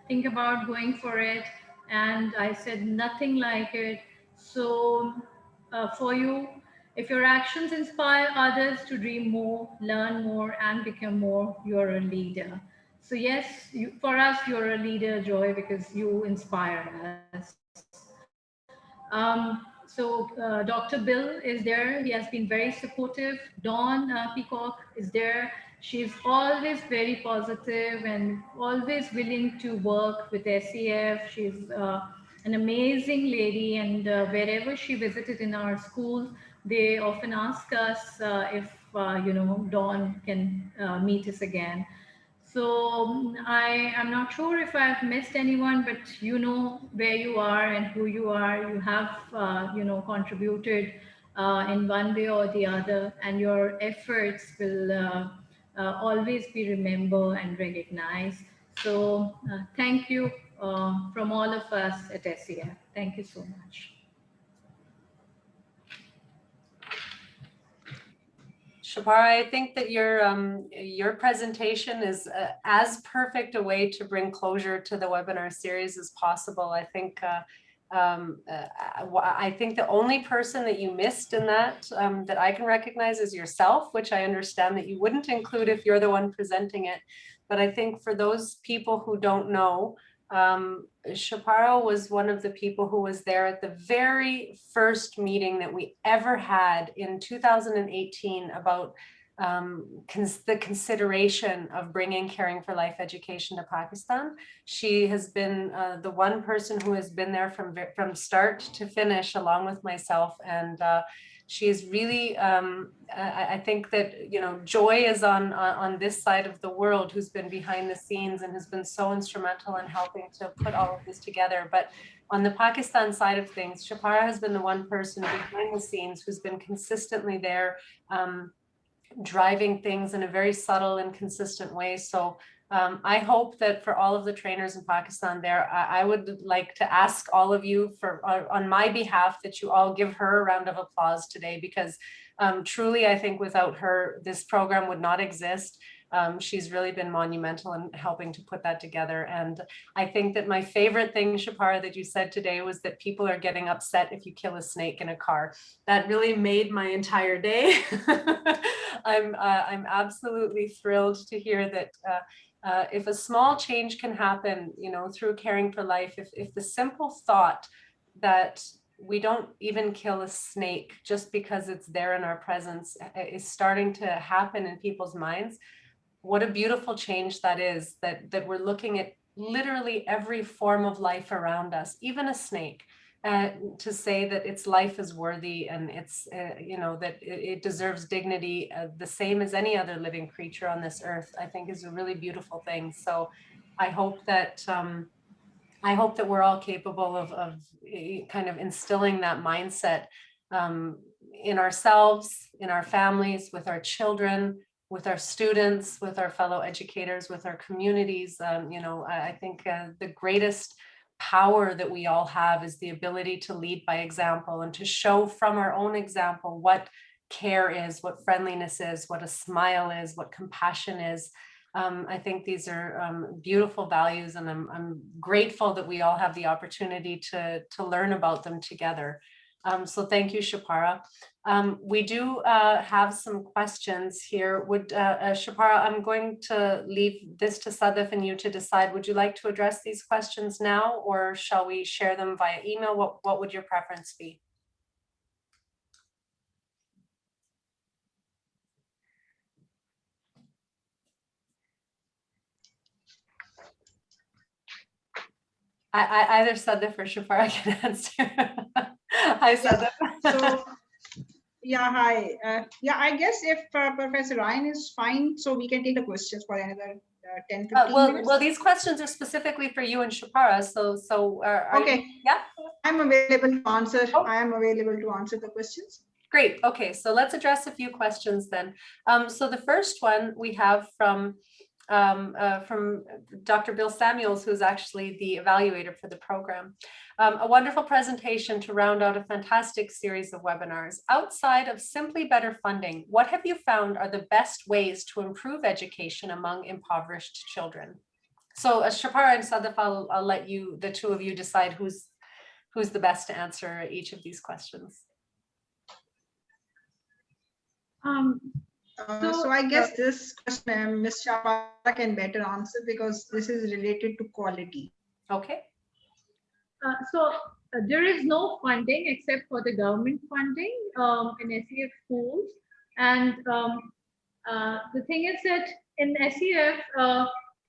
think about going for it. And I said nothing like it. So for you, if your actions inspire others to dream more, learn more, and become more, you're a leader. So yes, for us, you're a leader, Joy, because you inspire us. Dr. Bill is there. He has been very supportive. Dawn Peacock is there. She's always very positive and always willing to work with SEF. She's an amazing lady, and wherever she visited in our schools, they often ask us if Dawn can meet us again. So I am not sure if I've missed anyone, but you know where you are and who you are. You have, contributed in one way or the other, and your efforts will always be remembered and recognized. So thank you from all of us at SEF. Thank you so much. Shapara, I think that your presentation is as perfect a way to bring closure to the webinar series as possible. I think I think the only person that you missed in that that I can recognize is yourself, which I understand that you wouldn't include if you're the one presenting it. But I think for those people who don't know, Shapara was one of the people who was there at the very first meeting that we ever had in 2018 about the consideration of bringing Caring for Life education to Pakistan. She has been the one person who has been there from start to finish, along with myself, and she is really, I think that, Joy is on this side of the world, who's been behind the scenes and has been so instrumental in helping to put all of this together. But on the Pakistan side of things, Shapara has been the one person behind the scenes who's been consistently there, driving things in a very subtle and consistent way. So I hope that for all of the trainers in Pakistan there, I would like to ask all of you on my behalf that you all give her a round of applause today, because truly, I think without her, this program would not exist. She's really been monumental in helping to put that together. And I think that my favorite thing, Shapara, that you said today was that people are getting upset if you kill a snake in a car. That really made my entire day. I'm absolutely thrilled to hear that if a small change can happen, through Caring for Life, if the simple thought that we don't even kill a snake just because it's there in our presence is starting to happen in people's minds, what a beautiful change that is, that we're looking at literally every form of life around us, even a snake, to say that its life is worthy and it's, that it deserves dignity the same as any other living creature on this earth, I think is a really beautiful thing. So I hope that we're all capable of kind of instilling that mindset in ourselves, in our families, with our children, with our students, with our fellow educators, with our communities. I think the greatest power that we all have is the ability to lead by example and to show from our own example what care is, what friendliness is, what a smile is, what compassion is. I think these are beautiful values, and I'm grateful that we all have the opportunity to learn about them together. So thank you, Shapara. We do have some questions here. Shapara, I'm going to leave this to Sadaf and you to decide. Would you like to address these questions now, or shall we share them via email? What would your preference be? Either Sadaf or Shapara can answer. Hi, Sadaf. So, yeah, hi. I guess if Professor Ryan is fine, so we can take the questions for another 10, 15 minutes. Well, these questions are specifically for you and Shapara. So okay. Yeah. I'm available to answer. Oh. I am available to answer the questions. Great. Okay, so let's address a few questions then. So the first one we have from Dr. Bill Samuels, who's actually the evaluator for the program. A wonderful presentation to round out a fantastic series of webinars. Outside of simply better funding, what have you found are the best ways to improve education among impoverished children? So Shapara and Sadaf, I'll let you, the two of you, decide who's the best to answer each of these questions. So I guess this question Ms. Shapara can better answer, because this is related to quality. Okay. There is no funding except for the government funding in SEF schools. And the thing is that in SEF,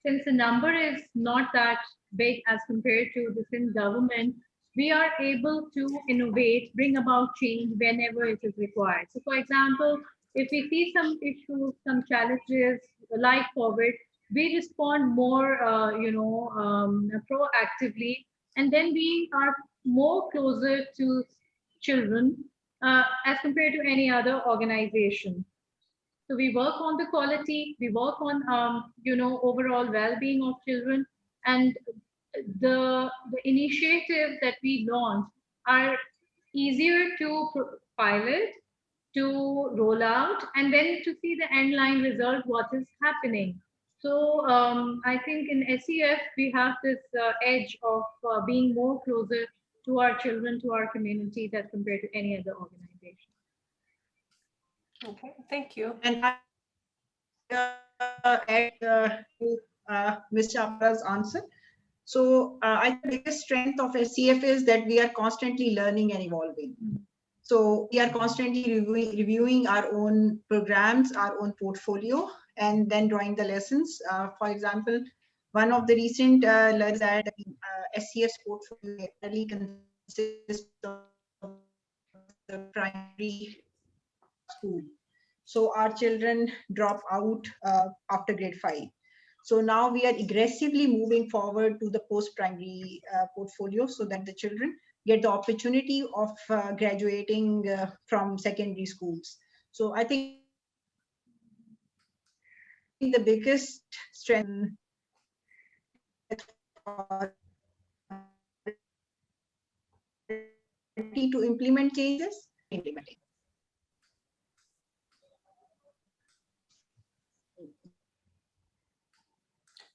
since the number is not that big as compared to the Sindh government, we are able to innovate, bring about change whenever it is required. So for example, if we see some issues, some challenges like COVID, we respond more, proactively, and then we are more closer to children as compared to any other organization. So we work on the quality, we work on, overall well-being of children, and the initiatives that we launch are easier to pilot, to roll out, and then to see the end line result, what is happening. So I think in SEF, we have this edge of being more closer to our children, to our community, as compared to any other organization. Okay, thank you. And I add to Ms. Chapara's answer. So I think the biggest strength of SCF is that we are constantly learning and evolving. So we are constantly reviewing our own programs, our own portfolio, and then drawing the lessons. For example, one of the recent learners that SCF's portfolio really consists of the primary school. So our children drop out after grade 5. So now we are aggressively moving forward to the post-primary portfolio so that the children get the opportunity of graduating from secondary schools. So I think the biggest strength to implement changes, implementing.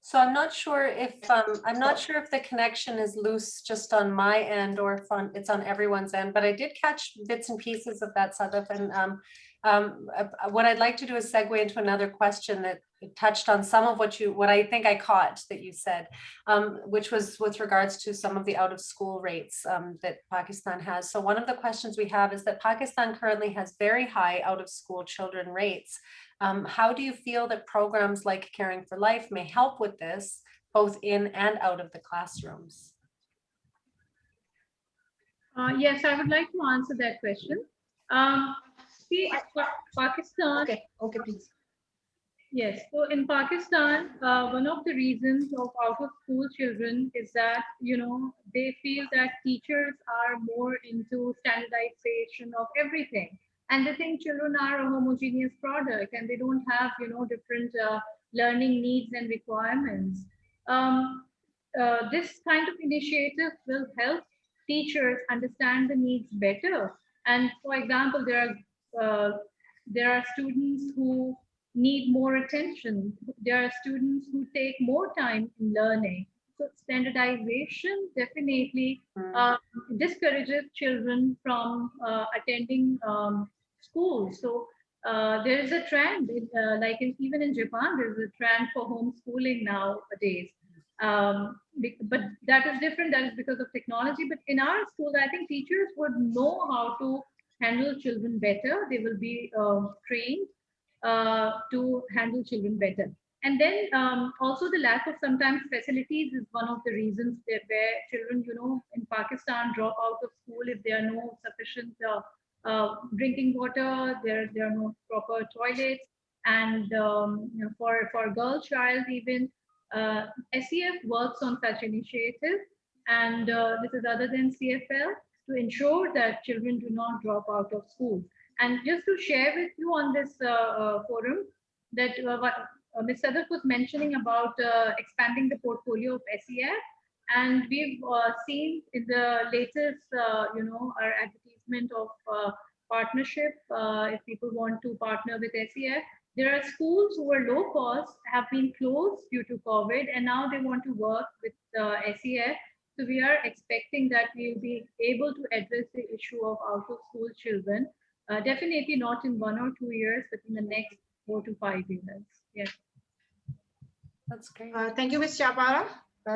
So I'm not sure if the connection is loose just on my end or if it's on everyone's end, but I did catch bits and pieces of that, Sadaf. And what I'd like to do is segue into another question that touched on some of what I think I caught that you said, which was with regards to some of the out of school rates that Pakistan has. So one of the questions we have is that Pakistan currently has very high out of school children rates. How do you feel that programs like Caring for Life may help with this, both in and out of the classrooms? Yes, I would like to answer that question. See, Pakistan. Okay, please. Yes, so in Pakistan, one of the reasons of out-of-school children is that, they feel that teachers are more into standardization of everything. And they think children are a homogeneous product and they don't have, different learning needs and requirements. This kind of initiative will help teachers understand the needs better. And for example, there are students who need more attention. There are students who take more time in learning. So standardization definitely discourages children from attending school. So there is a trend, even in Japan, there is a trend for homeschooling nowadays. But that is different. That is because of technology. But in our school, I think teachers would know how to handle children better. They will be trained to handle children better. And then also the lack of sometimes facilities is one of the reasons where children, in Pakistan drop out of school if there are no sufficient drinking water, there are no proper toilets. And for a girl child even, SEF works on such initiatives. And this is other than CFL to ensure that children do not drop out of school. And just to share with you on this forum that what Ms. Sadaf was mentioning about expanding the portfolio of SEF, and we've seen in the latest, our advertisement of partnership, if people want to partner with SEF, there are schools who are low cost, have been closed due to COVID, and now they want to work with SEF. So we are expecting that we'll be able to address the issue of out-of-school children. Definitely not in 1 or 2 years, but in the next 4 to 5 years. Yes. That's great. Thank you, Ms. Chapara.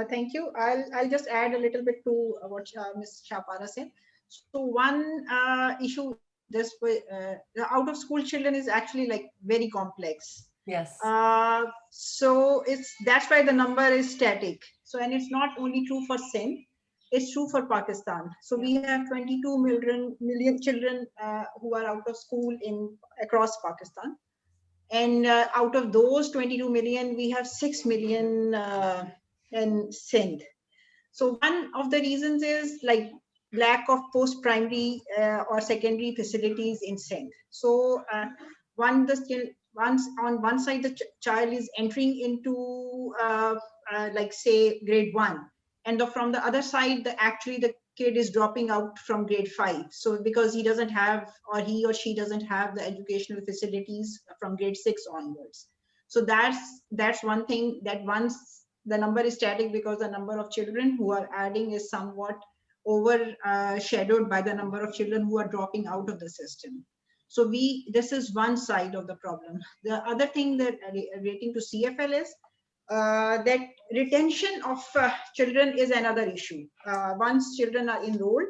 Thank you. I'll just add a little bit to what Ms. Chapara said. So one issue, this the out of school children is actually like very complex. Yes. So that's why the number is static. So, and it's not only true for Sindh, it's true for Pakistan. So we have 22 million children who are out of school across Pakistan. And out of those 22 million, we have 6 million in Sindh. So one of the reasons is like lack of post-primary or secondary facilities in Sindh. So once on one side the child is entering into like say grade 1, and from the other side actually the kid is dropping out from grade 5. So because he doesn't have, or he or she doesn't have, the educational facilities from grade 6 onwards. So that's one thing, that once the number is static because the number of children who are adding is somewhat overshadowed by the number of children who are dropping out of the system. So this is one side of the problem. The other thing that relating to CFL is that retention of children is another issue. Once children are enrolled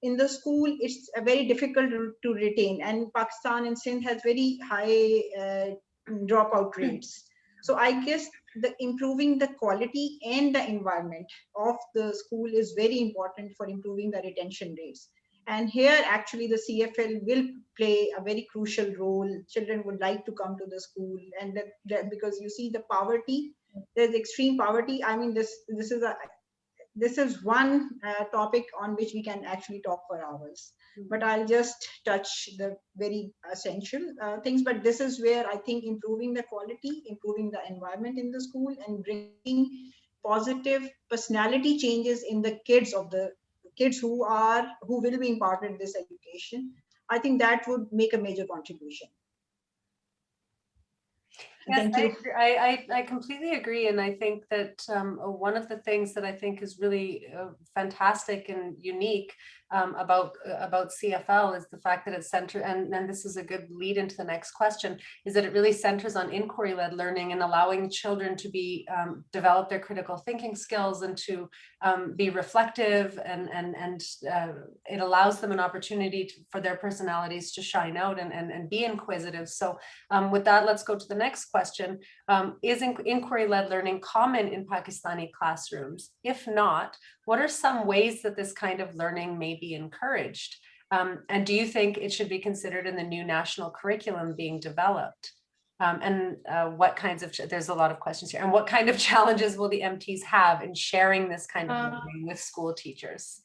in the school, it's very difficult to retain, and Pakistan and Sindh has very high dropout rates. So I guess the improving the quality and the environment of the school is very important for improving the retention rates. And here actually the CFL will play a very crucial role. Children would like to come to the school, and that because you see the poverty, there's extreme poverty. I mean, this is one topic on which we can actually talk for hours, but I'll just touch the very essential things. But this is where I think improving the quality, improving the environment in the school, and bringing positive personality changes in the kids who will be imparted this education, I think that would make a major contribution. Yes, Thank you. I completely agree. And I think that one of the things that I think is really fantastic and unique about CFL is the fact that it's centered, and this is a good lead into the next question, is that it really centers on inquiry-led learning and allowing children to be develop their critical thinking skills and to be reflective, and it allows them an opportunity for their personalities to shine out and be inquisitive. So with that, let's go to the next question. Is inquiry-led learning common in Pakistani classrooms? If not, what are some ways that this kind of learning may be encouraged? And do you think it should be considered in the new national curriculum being developed? What kinds of, there's a lot of questions here, and what kind of challenges will the MTs have in sharing this kind of learning with school teachers?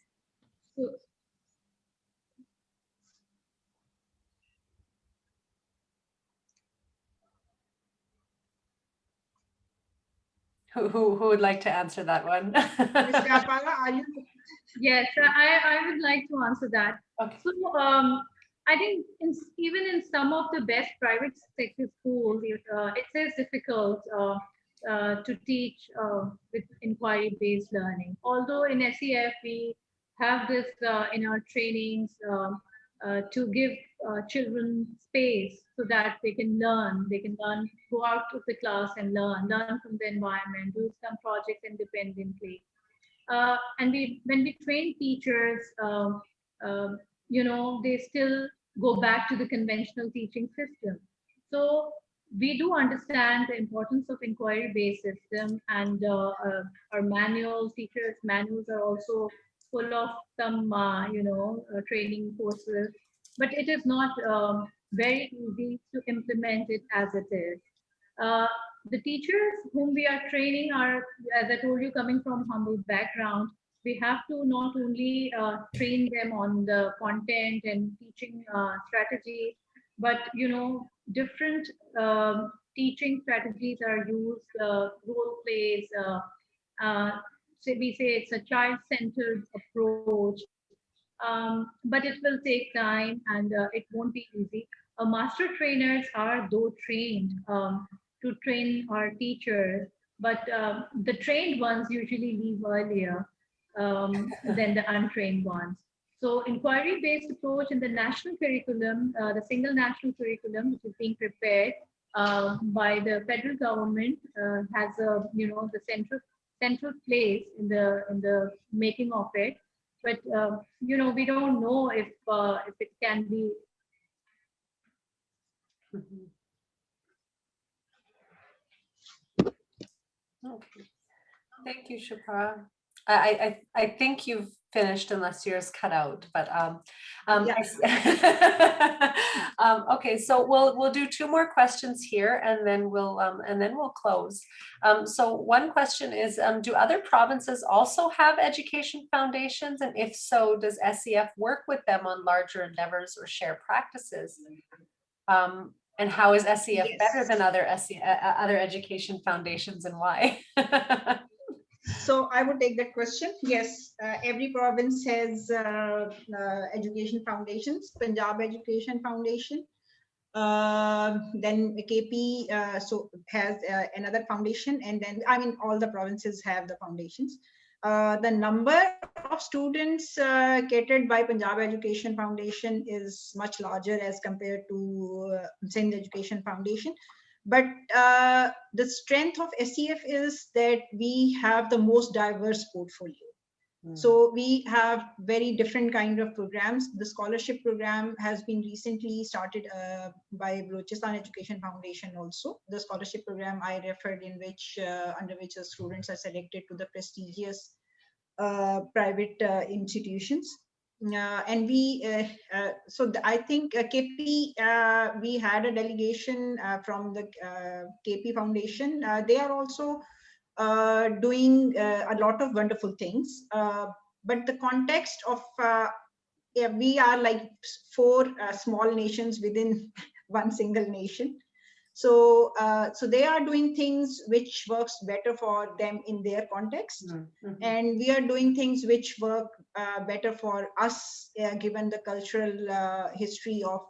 Who would like to answer that one? Yes, I would like to answer that. Okay. So I think even in some of the best private sector schools, it is difficult to teach with inquiry-based learning. Although in SEF we have this in our trainings to give children space so that they can learn, go out of the class and learn from the environment, do some projects independently. And when we train teachers, they still go back to the conventional teaching system. So we do understand the importance of inquiry-based system, and our teachers' manuals are also full of some, training courses, but it is not very easy to implement it as it is. The teachers whom we are training are, as I told you, coming from humble background. We have to not only train them on the content and teaching strategy, but different teaching strategies are used, role plays. So we say it's a child-centered approach, but it will take time, and it won't be easy. Master trainers are though trained to train our teachers, but the trained ones usually leave earlier than the untrained ones. So inquiry-based approach in the national curriculum, the single national curriculum, which is being prepared by the federal government, has the central place in the making of it. But we don't know if it can be. Okay. Thank you, Shukra. I think you've finished unless yours cut out, but Yeah. okay, so we'll do two more questions here, and then we'll close. So one question is, do other provinces also have education foundations, and if so, does SEF work with them on larger endeavors or share practices? And how is SEF better than other education foundations, and why? So I would take that question. Yes, every province has education foundations. Punjab Education Foundation, then KP has another foundation, and then all the provinces have the foundations. The number of students catered by Punjab Education Foundation is much larger as compared to Sindh Education Foundation. But the strength of SEF is that we have the most diverse portfolio. So we have very different kind of programs. The scholarship program has been recently started by Balochistan Education Foundation also. The scholarship program I referred, in which under which the students are selected to the prestigious private institutions. And I think KP, we had a delegation from the KP Foundation. They are also doing a lot of wonderful things. But the context of, we are like 4 small nations within one single nation. So they are doing things which works better for them in their context. And we are doing things which work better for us, given the cultural history of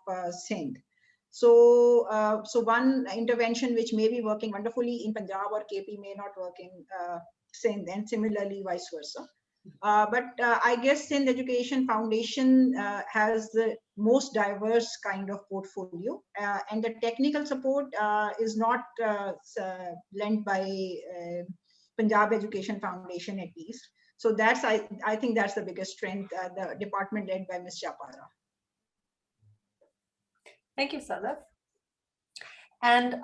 Sindh. So one intervention which may be working wonderfully in Punjab or KP may not work in Sindh, and similarly vice versa. But I guess Sindh Education Foundation has the most diverse kind of portfolio, and the technical support is not lent by Punjab Education Foundation, at least. So that's, I think that's the biggest strength, the department led by Ms. Chapara. Thank you, Sadaf. And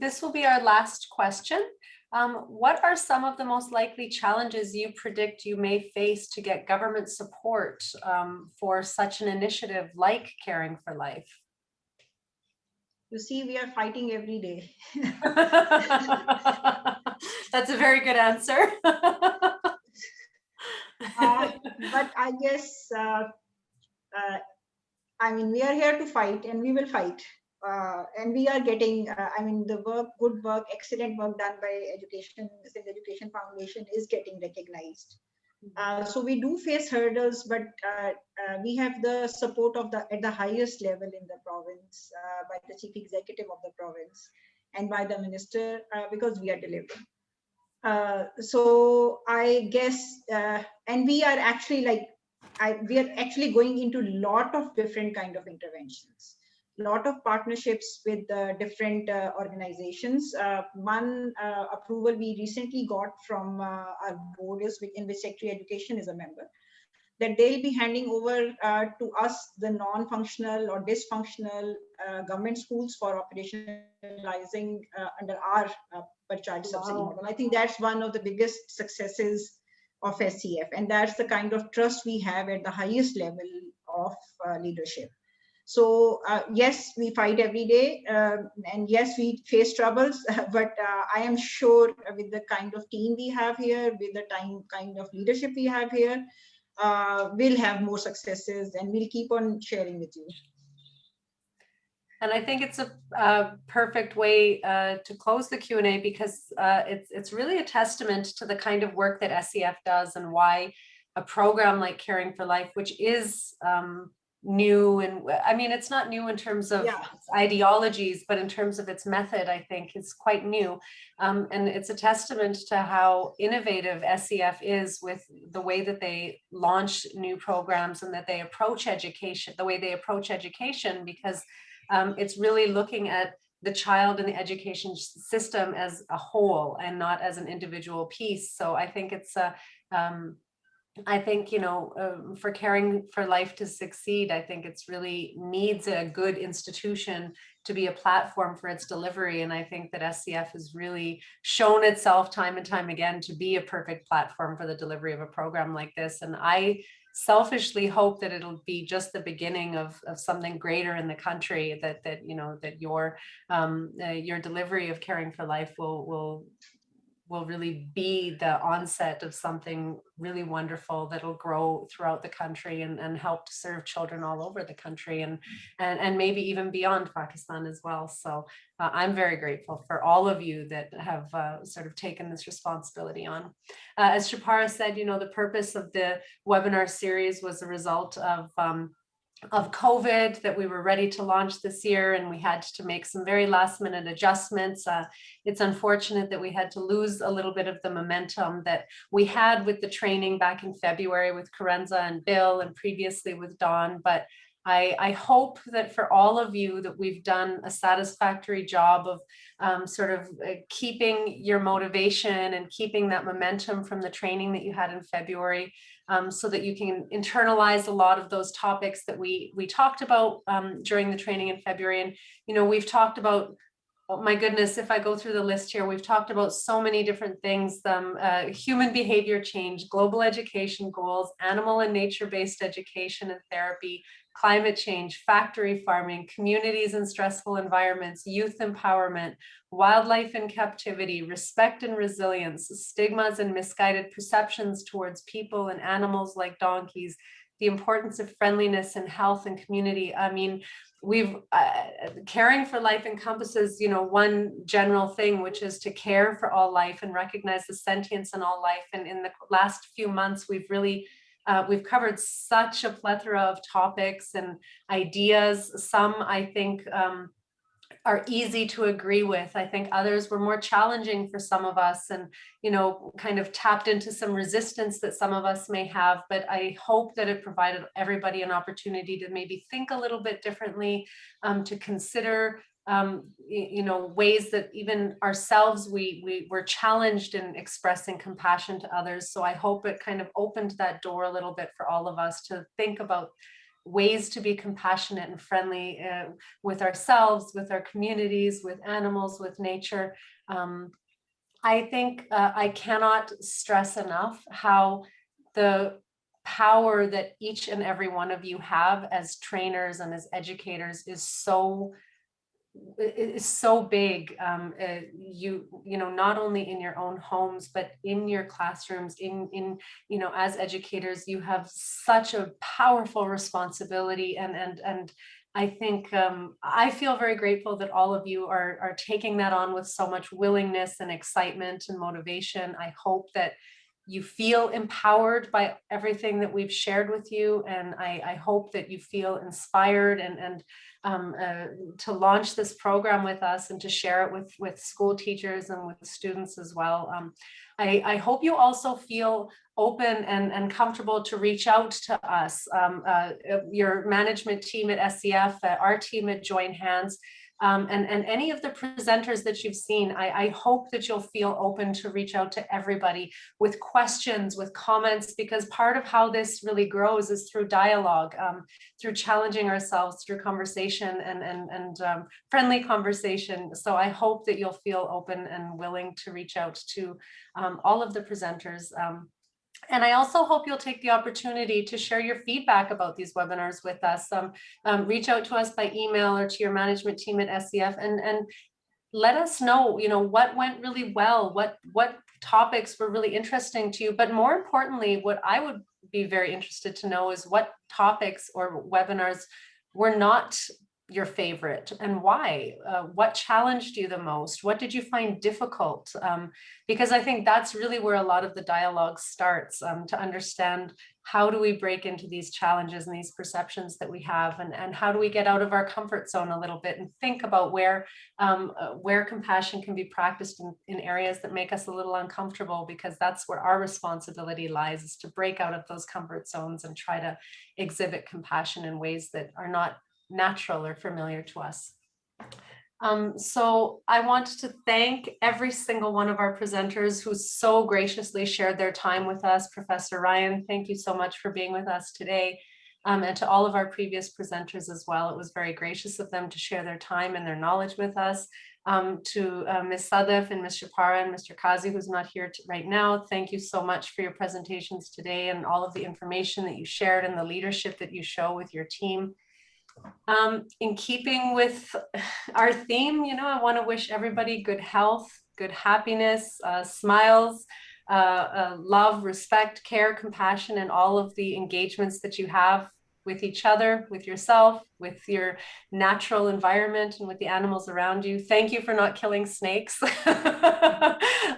this will be our last question. What are some of the most likely challenges you predict you may face to get government support for such an initiative like Caring for Life? You see, we are fighting every day. That's a very good answer. But I guess, we are here to fight, and we will fight. And we are getting, the good work, excellent work done by Sindh Education Foundation is getting recognized. So we do face hurdles, but we have the support of at the highest level in the province, by the chief executive of the province and by the minister, because we are delivering. So I guess, and we are actually we are actually going into a lot of different kind of interventions, lot of partnerships with different organizations. One approval we recently got from our board is in which Secretary Education is a member, that they'll be handing over to us the non-functional or dysfunctional government schools for operationalizing under our per child subsidy model. I think that's one of the biggest successes of SEF, and that's the kind of trust we have at the highest level of leadership. So yes, we fight every day, and yes, we face troubles, but I am sure with the kind of team we have here, with the kind of leadership we have here, we'll have more successes, and we'll keep on sharing with you. And I think it's a perfect way to close the Q&A, because it's really a testament to the kind of work that SEF does, and why a program like Caring for Life, which is new, and it's not new in terms of ideologies, but in terms of its method, I think is quite new. And it's a testament to how innovative SEF is with the way that they launch new programs, and that they approach education, the way they approach education, because it's really looking at the child and the education system as a whole, and not as an individual piece. So I think it's I think, for Caring for Life to succeed, I think it's really needs a good institution to be a platform for its delivery. And I think that SCF has really shown itself time and time again to be a perfect platform for the delivery of a program like this. And I selfishly hope that it'll be just the beginning of something greater in the country, that your delivery of Caring for Life will really be the onset of something really wonderful that'll grow throughout the country and help to serve children all over the country and maybe even beyond Pakistan as well. So I'm very grateful for all of you that have sort of taken this responsibility on. As Shapara said, the purpose of the webinar series was a result of COVID, that we were ready to launch this year, and we had to make some very last minute adjustments. It's unfortunate that we had to lose a little bit of the momentum that we had with the training back in February with Karenza and Bill, and previously with Dawn. But I hope that for all of you that we've done a satisfactory job of keeping your motivation and keeping that momentum from the training that you had in February, so that you can internalize a lot of those topics that we talked about during the training in February. And, we've talked about, oh my goodness, if I go through the list here, we've talked about so many different things: human behavior change, global education goals, animal and nature-based education and therapy, climate change, factory farming, communities in stressful environments, youth empowerment, wildlife in captivity, respect and resilience, stigmas and misguided perceptions towards people and animals like donkeys, the importance of friendliness and health and community. I mean, Caring for Life encompasses, one general thing, which is to care for all life and recognize the sentience in all life. And in the last few months, we've covered such a plethora of topics and ideas. Some, I think, are easy to agree with. I think others were more challenging for some of us, and kind of tapped into some resistance that some of us may have. But I hope that it provided everybody an opportunity to maybe think a little bit differently, to consider ways that even ourselves we were challenged in expressing compassion to others. So I hope it kind of opened that door a little bit for all of us to think about ways to be compassionate and friendly with ourselves, with our communities, with animals, with nature. I think I cannot stress enough how the power that each and every one of you have as trainers and as educators is so big. Not only in your own homes, but in your classrooms, as educators, you have such a powerful responsibility. And I think I feel very grateful that all of you are taking that on with so much willingness and excitement and motivation. I hope that you feel empowered by everything that we've shared with you. And I hope that you feel inspired and to launch this program with us and to share it with school teachers and with students as well. I hope you also feel open and comfortable to reach out to us, your management team at SCF, our team at Join Hands, and any of the presenters that you've seen. I hope that you'll feel open to reach out to everybody with questions, with comments, because part of how this really grows is through dialogue, through challenging ourselves, through conversation and friendly conversation. So I hope that you'll feel open and willing to reach out to all of the presenters. And I also hope you'll take the opportunity to share your feedback about these webinars with us. Reach out to us by email or to your management team at SCF and let us know, what went really well, what topics were really interesting to you. But more importantly, what I would be very interested to know is what topics or webinars were not your favorite and why. What challenged you the most? What did you find difficult? Because I think that's really where a lot of the dialogue starts, to understand how do we break into these challenges and these perceptions that we have, and how do we get out of our comfort zone a little bit and think about where compassion can be practiced in areas that make us a little uncomfortable, because that's where our responsibility lies, is to break out of those comfort zones and try to exhibit compassion in ways that are not natural or familiar to us. So I want to thank every single one of our presenters who so graciously shared their time with us. Professor Ryan, thank you so much for being with us today. And to all of our previous presenters as well. It was very gracious of them to share their time and their knowledge with us. To Ms. Sadef and Mr. Parra and Mr. Kazi, who's not here right now, thank you so much for your presentations today and all of the information that you shared and the leadership that you show with your team. In keeping with our theme, I want to wish everybody good health, good happiness, smiles, love, respect, care, compassion, and all of the engagements that you have with each other, with yourself, with your natural environment, and with the animals around you. Thank you for not killing snakes.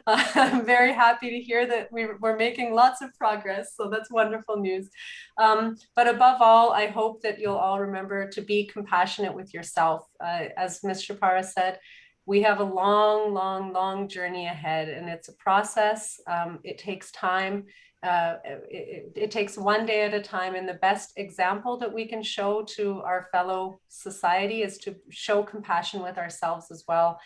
I'm very happy to hear that we're making lots of progress, so that's wonderful news. But above all, I hope that you'll all remember to be compassionate with yourself. As Ms. Shapara said, we have a long, long, long journey ahead, and it's a process. It takes time. It takes one day at a time, and the best example that we can show to our fellow society is to show compassion with ourselves as well.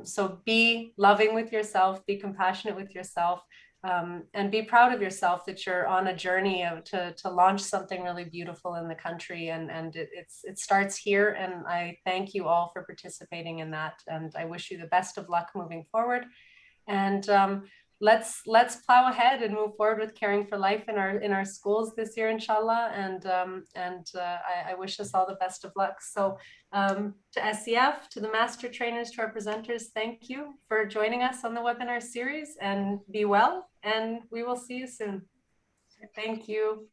So be loving with yourself, be compassionate with yourself, and be proud of yourself that you're on a journey to launch something really beautiful in the country. And it starts here, and I thank you all for participating in that. And I wish you the best of luck moving forward. And let's plow ahead and move forward with caring for life in our schools this year, inshallah. And I wish us all the best of luck. So to SCF, to the master trainers, to our presenters, thank you for joining us on the webinar series, and be well, and we will see you soon. Thank you.